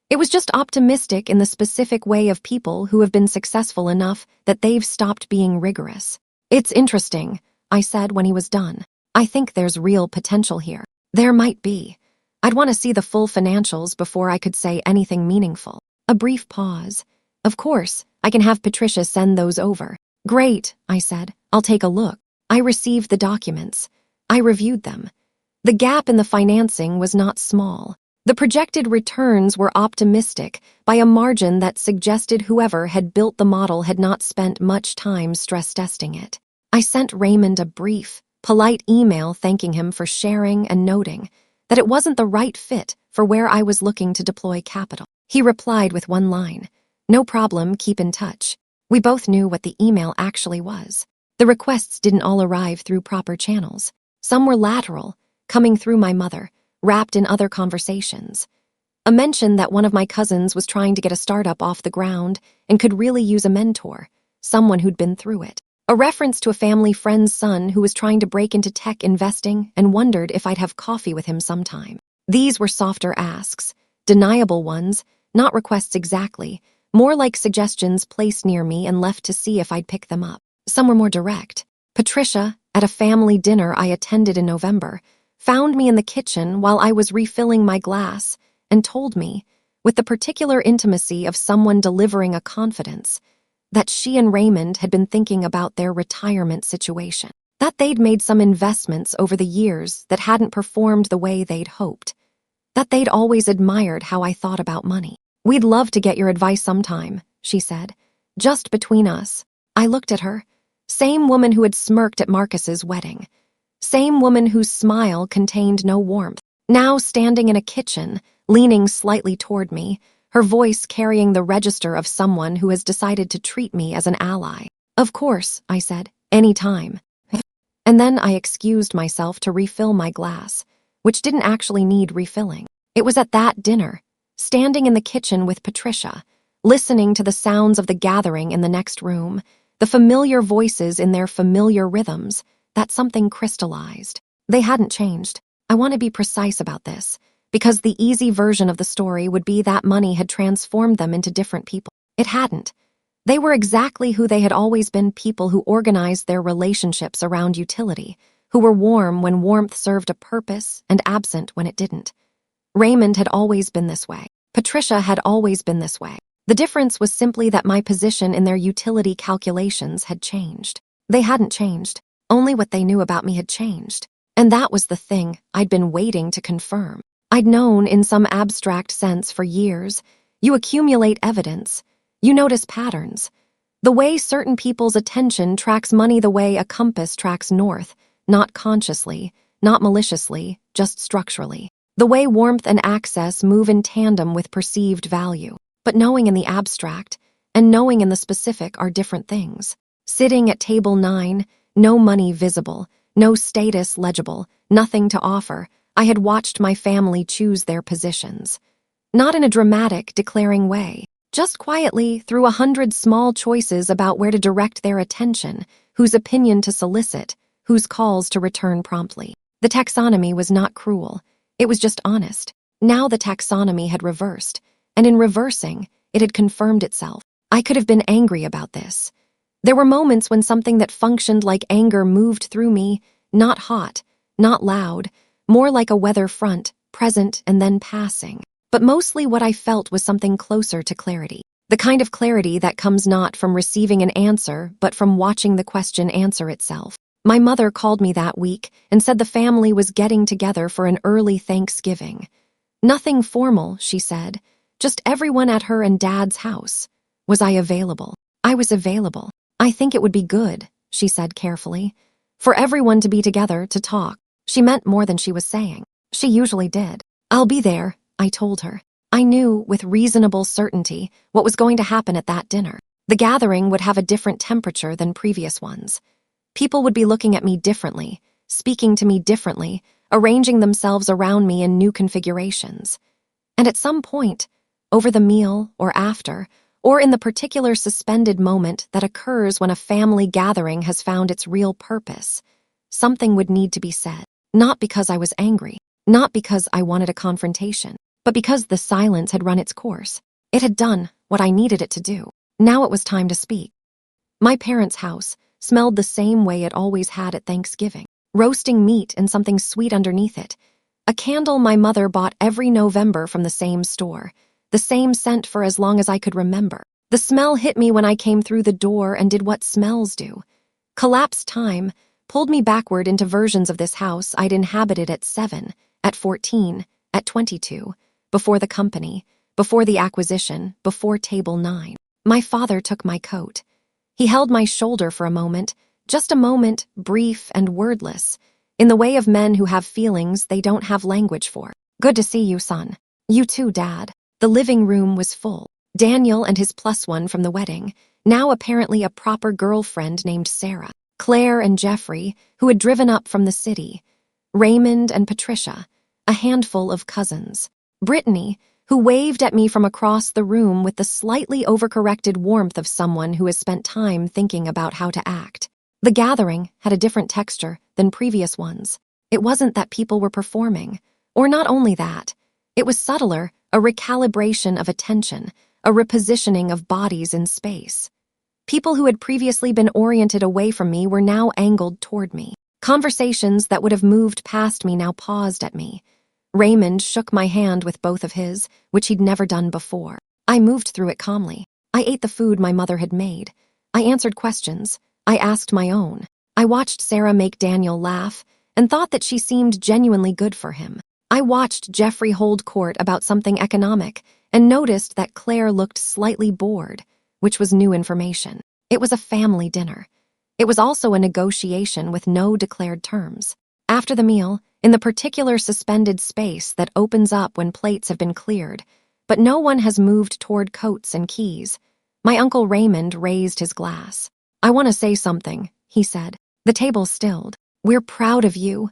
It was just optimistic in the specific way of people who have been successful enough that they've stopped being rigorous. It's interesting, I said when he was done. I think there's real potential here. There might be. I'd want to see the full financials before I could say anything meaningful. A brief pause. Of course, I can have Patricia send those over. Great, I said. I'll take a look. I received the documents. I reviewed them. The gap in the financing was not small. The projected returns were optimistic by a margin that suggested whoever had built the model had not spent much time stress testing it. I sent Raymond a brief, polite email thanking him for sharing and noting that it wasn't the right fit for where I was looking to deploy capital. He replied with one line, "No problem, keep in touch." We both knew what the email actually was. The requests didn't all arrive through proper channels. Some were lateral, coming through my mother, wrapped in other conversations. A mention that one of my cousins was trying to get a startup off the ground and could really use a mentor, someone who'd been through it. A reference to a family friend's son who was trying to break into tech investing and wondered if I'd have coffee with him sometime. These were softer asks, deniable ones, not requests exactly, more like suggestions placed near me and left to see if I'd pick them up. Some were more direct. Patricia, at a family dinner I attended in November, found me in the kitchen while I was refilling my glass and told me, with the particular intimacy of someone delivering a confidence, that she and Raymond had been thinking about their retirement situation, that they'd made some investments over the years that hadn't performed the way they'd hoped, that they'd always admired how I thought about money. "We'd love to get your advice sometime," she said. "Just between us." I looked at her. Same woman who had smirked at Marcus's wedding. Same woman whose smile contained no warmth. Now standing in a kitchen, leaning slightly toward me, her voice carrying the register of someone who has decided to treat me as an ally. "Of course," I said, "any time." And then I excused myself to refill my glass, which didn't actually need refilling. It was at that dinner, standing in the kitchen with Patricia, listening to the sounds of the gathering in the next room, the familiar voices in their familiar rhythms, that something crystallized. They hadn't changed. I want to be precise about this, because the easy version of the story would be that money had transformed them into different people. It hadn't. They were exactly who they had always been, people who organized their relationships around utility, who were warm when warmth served a purpose and absent when it didn't. Raymond had always been this way. Patricia had always been this way. The difference was simply that my position in their utility calculations had changed. They hadn't changed. Only what they knew about me had changed. And that was the thing I'd been waiting to confirm. I'd known in some abstract sense for years. You accumulate evidence. You notice patterns. The way certain people's attention tracks money, the way a compass tracks north, not consciously, not maliciously, just structurally. The way warmth and access move in tandem with perceived value. But knowing in the abstract and knowing in the specific are different things. Sitting at table 9, no money visible, no status legible, nothing to offer, I had watched my family choose their positions. Not in a dramatic, declaring way. Just quietly, through 100 small choices about where to direct their attention, whose opinion to solicit, whose calls to return promptly. The taxonomy was not cruel. It was just honest. Now the taxonomy had reversed, and in reversing, it had confirmed itself. I could have been angry about this. There were moments when something that functioned like anger moved through me, not hot, not loud, more like a weather front, present and then passing. But mostly what I felt was something closer to clarity. The kind of clarity that comes not from receiving an answer, but from watching the question answer itself. My mother called me that week and said the family was getting together for an early Thanksgiving. Nothing formal, she said, just everyone at her and Dad's house. Was I available? I was available. I think it would be good, she said carefully, for everyone to be together to talk. She meant more than she was saying. She usually did. I'll be there, I told her. I knew with reasonable certainty what was going to happen at that dinner. The gathering would have a different temperature than previous ones. People would be looking at me differently, speaking to me differently, arranging themselves around me in new configurations. And at some point, over the meal or after, or in the particular suspended moment that occurs when a family gathering has found its real purpose, something would need to be said. Not because I was angry, not because I wanted a confrontation, but because the silence had run its course. It had done what I needed it to do. Now it was time to speak. My parents' house smelled the same way it always had at Thanksgiving. Roasting meat and something sweet underneath it. A candle my mother bought every November from the same store. The same scent for as long as I could remember. The smell hit me when I came through the door and did what smells do. Collapsed time pulled me backward into versions of this house I'd inhabited at 7, at 14, at 22, before the company, before the acquisition, before table 9. My father took my coat. He held my shoulder for a moment, just a moment, brief and wordless, in the way of men who have feelings they don't have language for. Good to see you, son. You too, Dad. The living room was full. Daniel and his +1 from the wedding, now apparently a proper girlfriend named Sarah. Claire and Jeffrey, who had driven up from the city. Raymond and Patricia, a handful of cousins. Brittany, who waved at me from across the room with the slightly overcorrected warmth of someone who has spent time thinking about how to act. The gathering had a different texture than previous ones. It wasn't that people were performing, or not only that. It was subtler, a recalibration of attention, a repositioning of bodies in space. People who had previously been oriented away from me were now angled toward me. Conversations that would have moved past me now paused at me. Raymond shook my hand with both of his, which he'd never done before. I moved through it calmly. I ate the food my mother had made. I answered questions. I asked my own. I watched Sarah make Daniel laugh and thought that she seemed genuinely good for him. I watched Jeffrey hold court about something economic and noticed that Claire looked slightly bored, which was new information. It was a family dinner. It was also a negotiation with no declared terms. After the meal, in the particular suspended space that opens up when plates have been cleared, but no one has moved toward coats and keys, my Uncle Raymond raised his glass. I want to say something, he said. The table stilled. We're proud of you.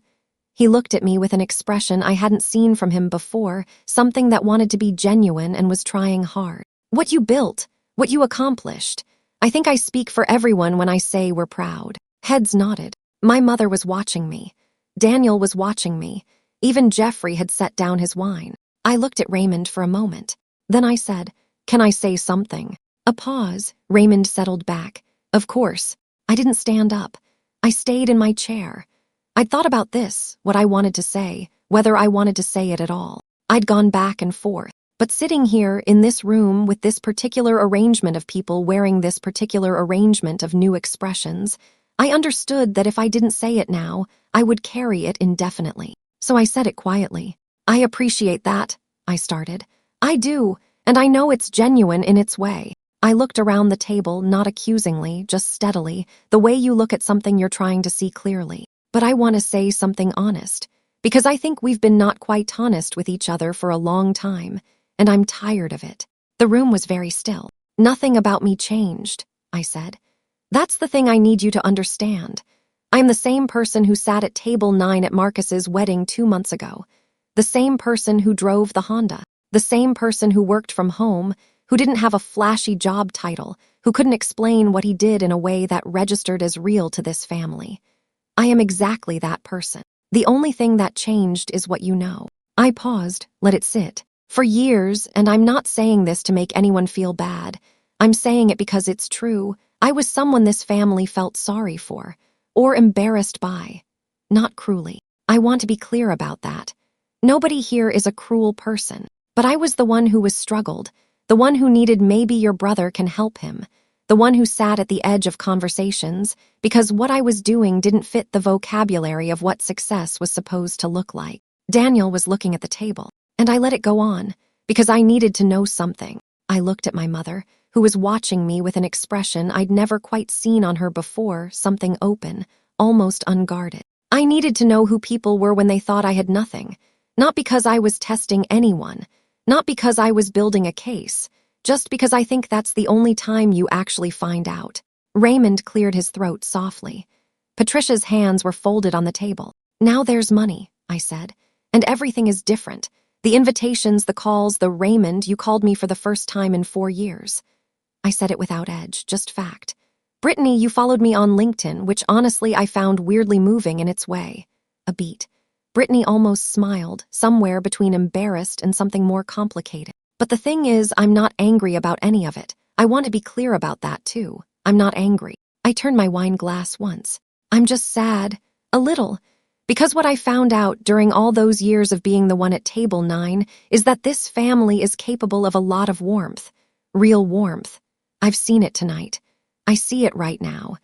He looked at me with an expression I hadn't seen from him before, something that wanted to be genuine and was trying hard. What you built, what you accomplished. I think I speak for everyone when I say we're proud. Heads nodded. My mother was watching me. Daniel was watching me. Even Jeffrey had set down his wine. I looked at Raymond for a moment. Then I said, "Can I say something?" A pause. Raymond settled back. Of course. I didn't stand up. I stayed in my chair. I'd thought about this, what I wanted to say, whether I wanted to say it at all. I'd gone back and forth. But sitting here in this room with this particular arrangement of people wearing this particular arrangement of new expressions, I understood that if I didn't say it now, I would carry it indefinitely. So I said it quietly. I appreciate that, I started. I do, and I know it's genuine in its way. I looked around the table, not accusingly, just steadily, the way you look at something you're trying to see clearly. But I want to say something honest, because I think we've been not quite honest with each other for a long time, and I'm tired of it. The room was very still. Nothing about me changed, I said. That's the thing I need you to understand. I'm the same person who sat at table 9 at Marcus's wedding 2 months ago. The same person who drove the Honda. The same person who worked from home, who didn't have a flashy job title, who couldn't explain what he did in a way that registered as real to this family. I am exactly that person. The only thing that changed is what you know. I paused, let it sit. For years, and I'm not saying this to make anyone feel bad, I'm saying it because it's true, I was someone this family felt sorry for, or embarrassed by. Not cruelly. I want to be clear about that. Nobody here is a cruel person, but I was the one who was struggled, the one who needed maybe your brother can help him, the one who sat at the edge of conversations because what I was doing didn't fit the vocabulary of what success was supposed to look like. Daniel was looking at the table, and I let it go on because I needed to know something. I looked at my mother, who was watching me with an expression I'd never quite seen on her before, something open, almost unguarded. I needed to know who people were when they thought I had nothing, not because I was testing anyone, not because I was building a case, just because I think that's the only time you actually find out. Raymond cleared his throat softly. Patricia's hands were folded on the table. Now there's money, I said, and everything is different. The invitations, the calls, the Raymond, you called me for the first time in 4 years. I said it without edge, just fact. Brittany, you followed me on LinkedIn, which honestly I found weirdly moving in its way. A beat. Brittany almost smiled, somewhere between embarrassed and something more complicated. But the thing is, I'm not angry about any of it. I want to be clear about that, too. I'm not angry. I turned my wine glass once. I'm just sad. A little. Because what I found out during all those years of being the one at table 9 is that this family is capable of a lot of warmth. Real warmth. I've seen it tonight. I see it right now.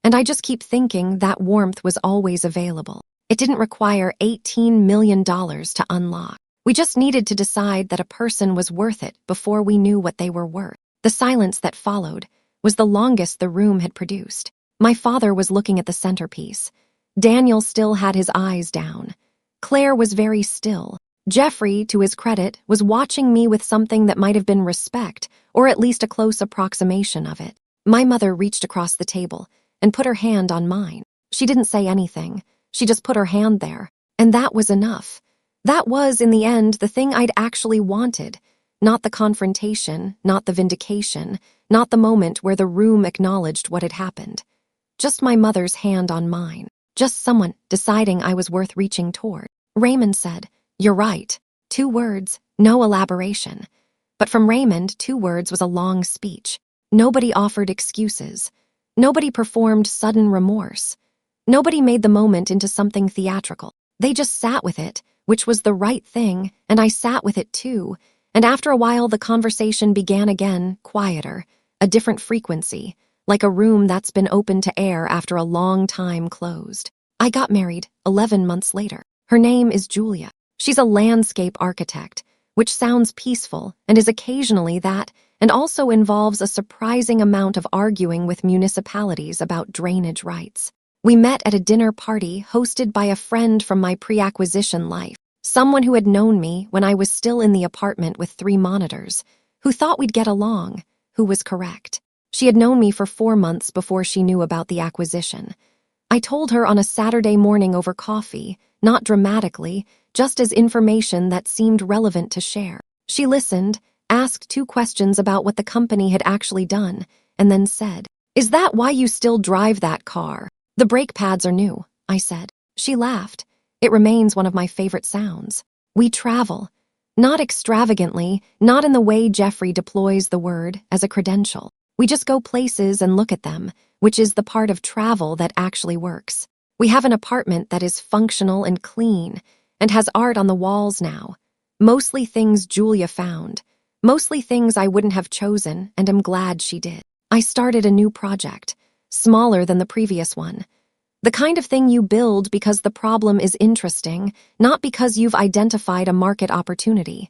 And I just keep thinking that warmth was always available. It didn't require $18 million to unlock. We just needed to decide that a person was worth it before we knew what they were worth. The silence that followed was the longest the room had produced. My father was looking at the centerpiece. Daniel still had his eyes down. Claire was very still. Jeffrey, to his credit, was watching me with something that might have been respect, or at least a close approximation of it. My mother reached across the table and put her hand on mine. She didn't say anything. She just put her hand there, and that was enough. That was, in the end, the thing I'd actually wanted. Not the confrontation, not the vindication, not the moment where the room acknowledged what had happened. Just my mother's hand on mine. Just someone deciding I was worth reaching toward. Raymond said, "You're right." 2 words, no elaboration. But from Raymond, 2 words was a long speech. Nobody offered excuses. Nobody performed sudden remorse. Nobody made the moment into something theatrical. They just sat with it, which was the right thing, and I sat with it too, and after a while the conversation began again, quieter, a different frequency, like a room that's been open to air after a long time closed. I got married 11 months later. Her name is Julia. She's a landscape architect, which sounds peaceful and is occasionally that, and also involves a surprising amount of arguing with municipalities about drainage rights. We met at a dinner party hosted by a friend from my pre-acquisition life, someone who had known me when I was still in the apartment with 3 monitors, who thought we'd get along, who was correct. She had known me for 4 months before she knew about the acquisition. I told her on a Saturday morning over coffee, not dramatically, just as information that seemed relevant to share. She listened, asked 2 questions about what the company had actually done, and then said, "Is that why you still drive that car?" "The brake pads are new," I said. She laughed. "It remains one of my favorite sounds." "We travel." Not extravagantly, not in the way Jeffrey deploys the word as a credential. We just go places and look at them, which is the part of travel that actually works. We have an apartment that is functional and clean, and has art on the walls now. Mostly things Julia found. Mostly things I wouldn't have chosen, and am glad she did. I started a new project, smaller than the previous one. The kind of thing you build because the problem is interesting, not because you've identified a market opportunity.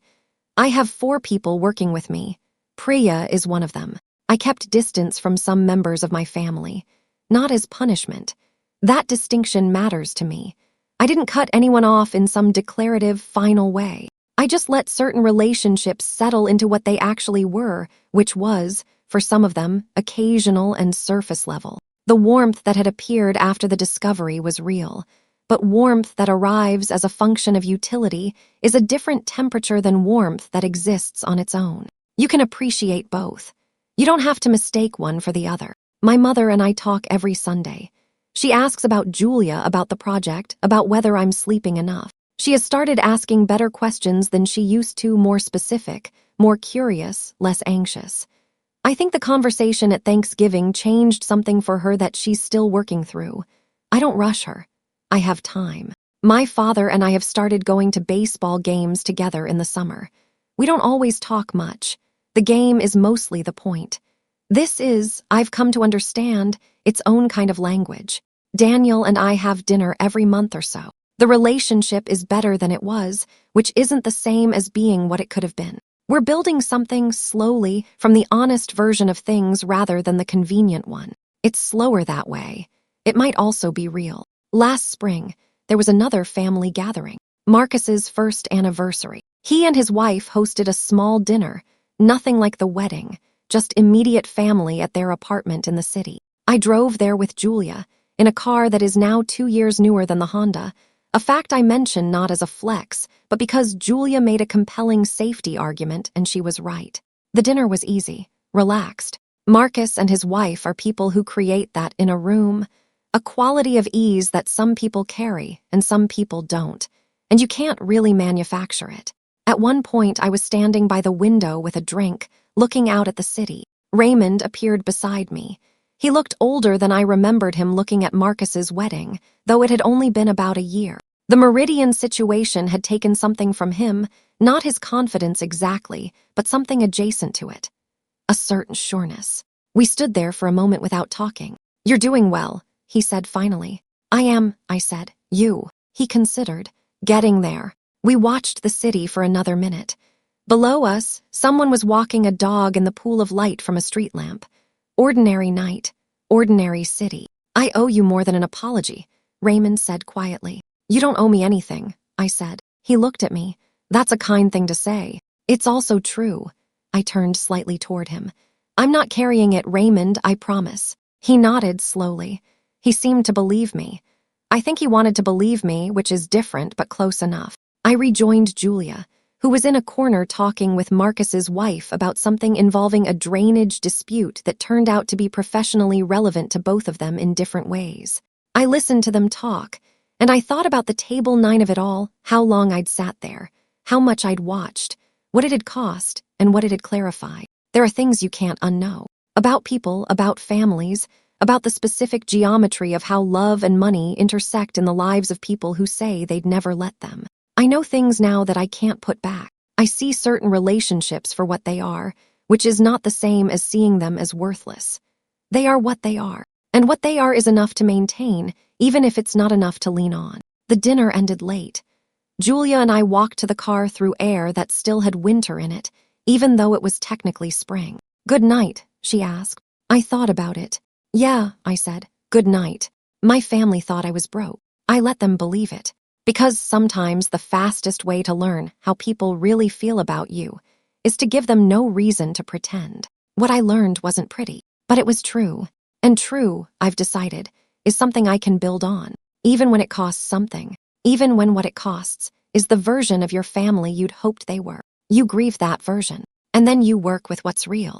I have 4 people working with me. Priya is one of them. I kept distance from some members of my family. Not as punishment. That distinction matters to me. I didn't cut anyone off in some declarative, final way. I just let certain relationships settle into what they actually were, which was, for some of them, occasional and surface level. The warmth that had appeared after the discovery was real, but warmth that arrives as a function of utility is a different temperature than warmth that exists on its own. You can appreciate both. You don't have to mistake one for the other. My mother and I talk every Sunday. She asks about Julia, about the project, about whether I'm sleeping enough. She has started asking better questions than she used to, more specific, more curious, less anxious. I think the conversation at Thanksgiving changed something for her that she's still working through. I don't rush her. I have time. My father and I have started going to baseball games together in the summer. We don't always talk much. The game is mostly the point. This is, I've come to understand, its own kind of language. Daniel and I have dinner every month or so. The relationship is better than it was, which isn't the same as being what it could have been. We're building something slowly from the honest version of things rather than the convenient one. It's slower that way. It might also be real. Last spring, there was another family gathering. Marcus's first anniversary. He and his wife hosted a small dinner, nothing like the wedding, just immediate family at their apartment in the city. I drove there with Julia, in a car that is now 2 years newer than the Honda, a fact I mention not as a flex, but because Julia made a compelling safety argument and she was right. The dinner was easy, relaxed. Marcus and his wife are people who create that in a room, a quality of ease that some people carry and some people don't, and you can't really manufacture it. At one point, I was standing by the window with a drink, looking out at the city. Raymond appeared beside me. He looked older than I remembered him looking at Marcus's wedding, though it had only been about a year. The Meridian situation had taken something from him, not his confidence exactly, but something adjacent to it. A certain sureness. We stood there for a moment without talking. "You're doing well," he said finally. "I am," I said. "You." He considered. "Getting there." We watched the city for another minute. Below us, someone was walking a dog in the pool of light from a street lamp. Ordinary night, ordinary city. "I owe you more than an apology," Raymond said quietly. "You don't owe me anything," I said. He looked at me. "That's a kind thing to say." "It's also true." I turned slightly toward him. "I'm not carrying it, Raymond, I promise." He nodded slowly. He seemed to believe me. I think he wanted to believe me, which is different but close enough. I rejoined Julia, who was in a corner talking with Marcus's wife about something involving a drainage dispute that turned out to be professionally relevant to both of them in different ways. I listened to them talk, and I thought about the table 9 of it all, how long I'd sat there, how much I'd watched, what it had cost, and what it had clarified. There are things you can't unknow. About people, about families, about the specific geometry of how love and money intersect in the lives of people who say they'd never let them. I know things now that I can't put back. I see certain relationships for what they are, which is not the same as seeing them as worthless. They are what they are, and what they are is enough to maintain, even if it's not enough to lean on. The dinner ended late. Julia and I walked to the car through air that still had winter in it, even though it was technically spring. "Good night," she asked. I thought about it. "Yeah," I said. "Good night." My family thought I was broke. I let them believe it. Because sometimes the fastest way to learn how people really feel about you is to give them no reason to pretend. What I learned wasn't pretty, but it was true. And true, I've decided, is something I can build on, even when it costs something, even when what it costs is the version of your family you'd hoped they were. You grieve that version, and then you work with what's real.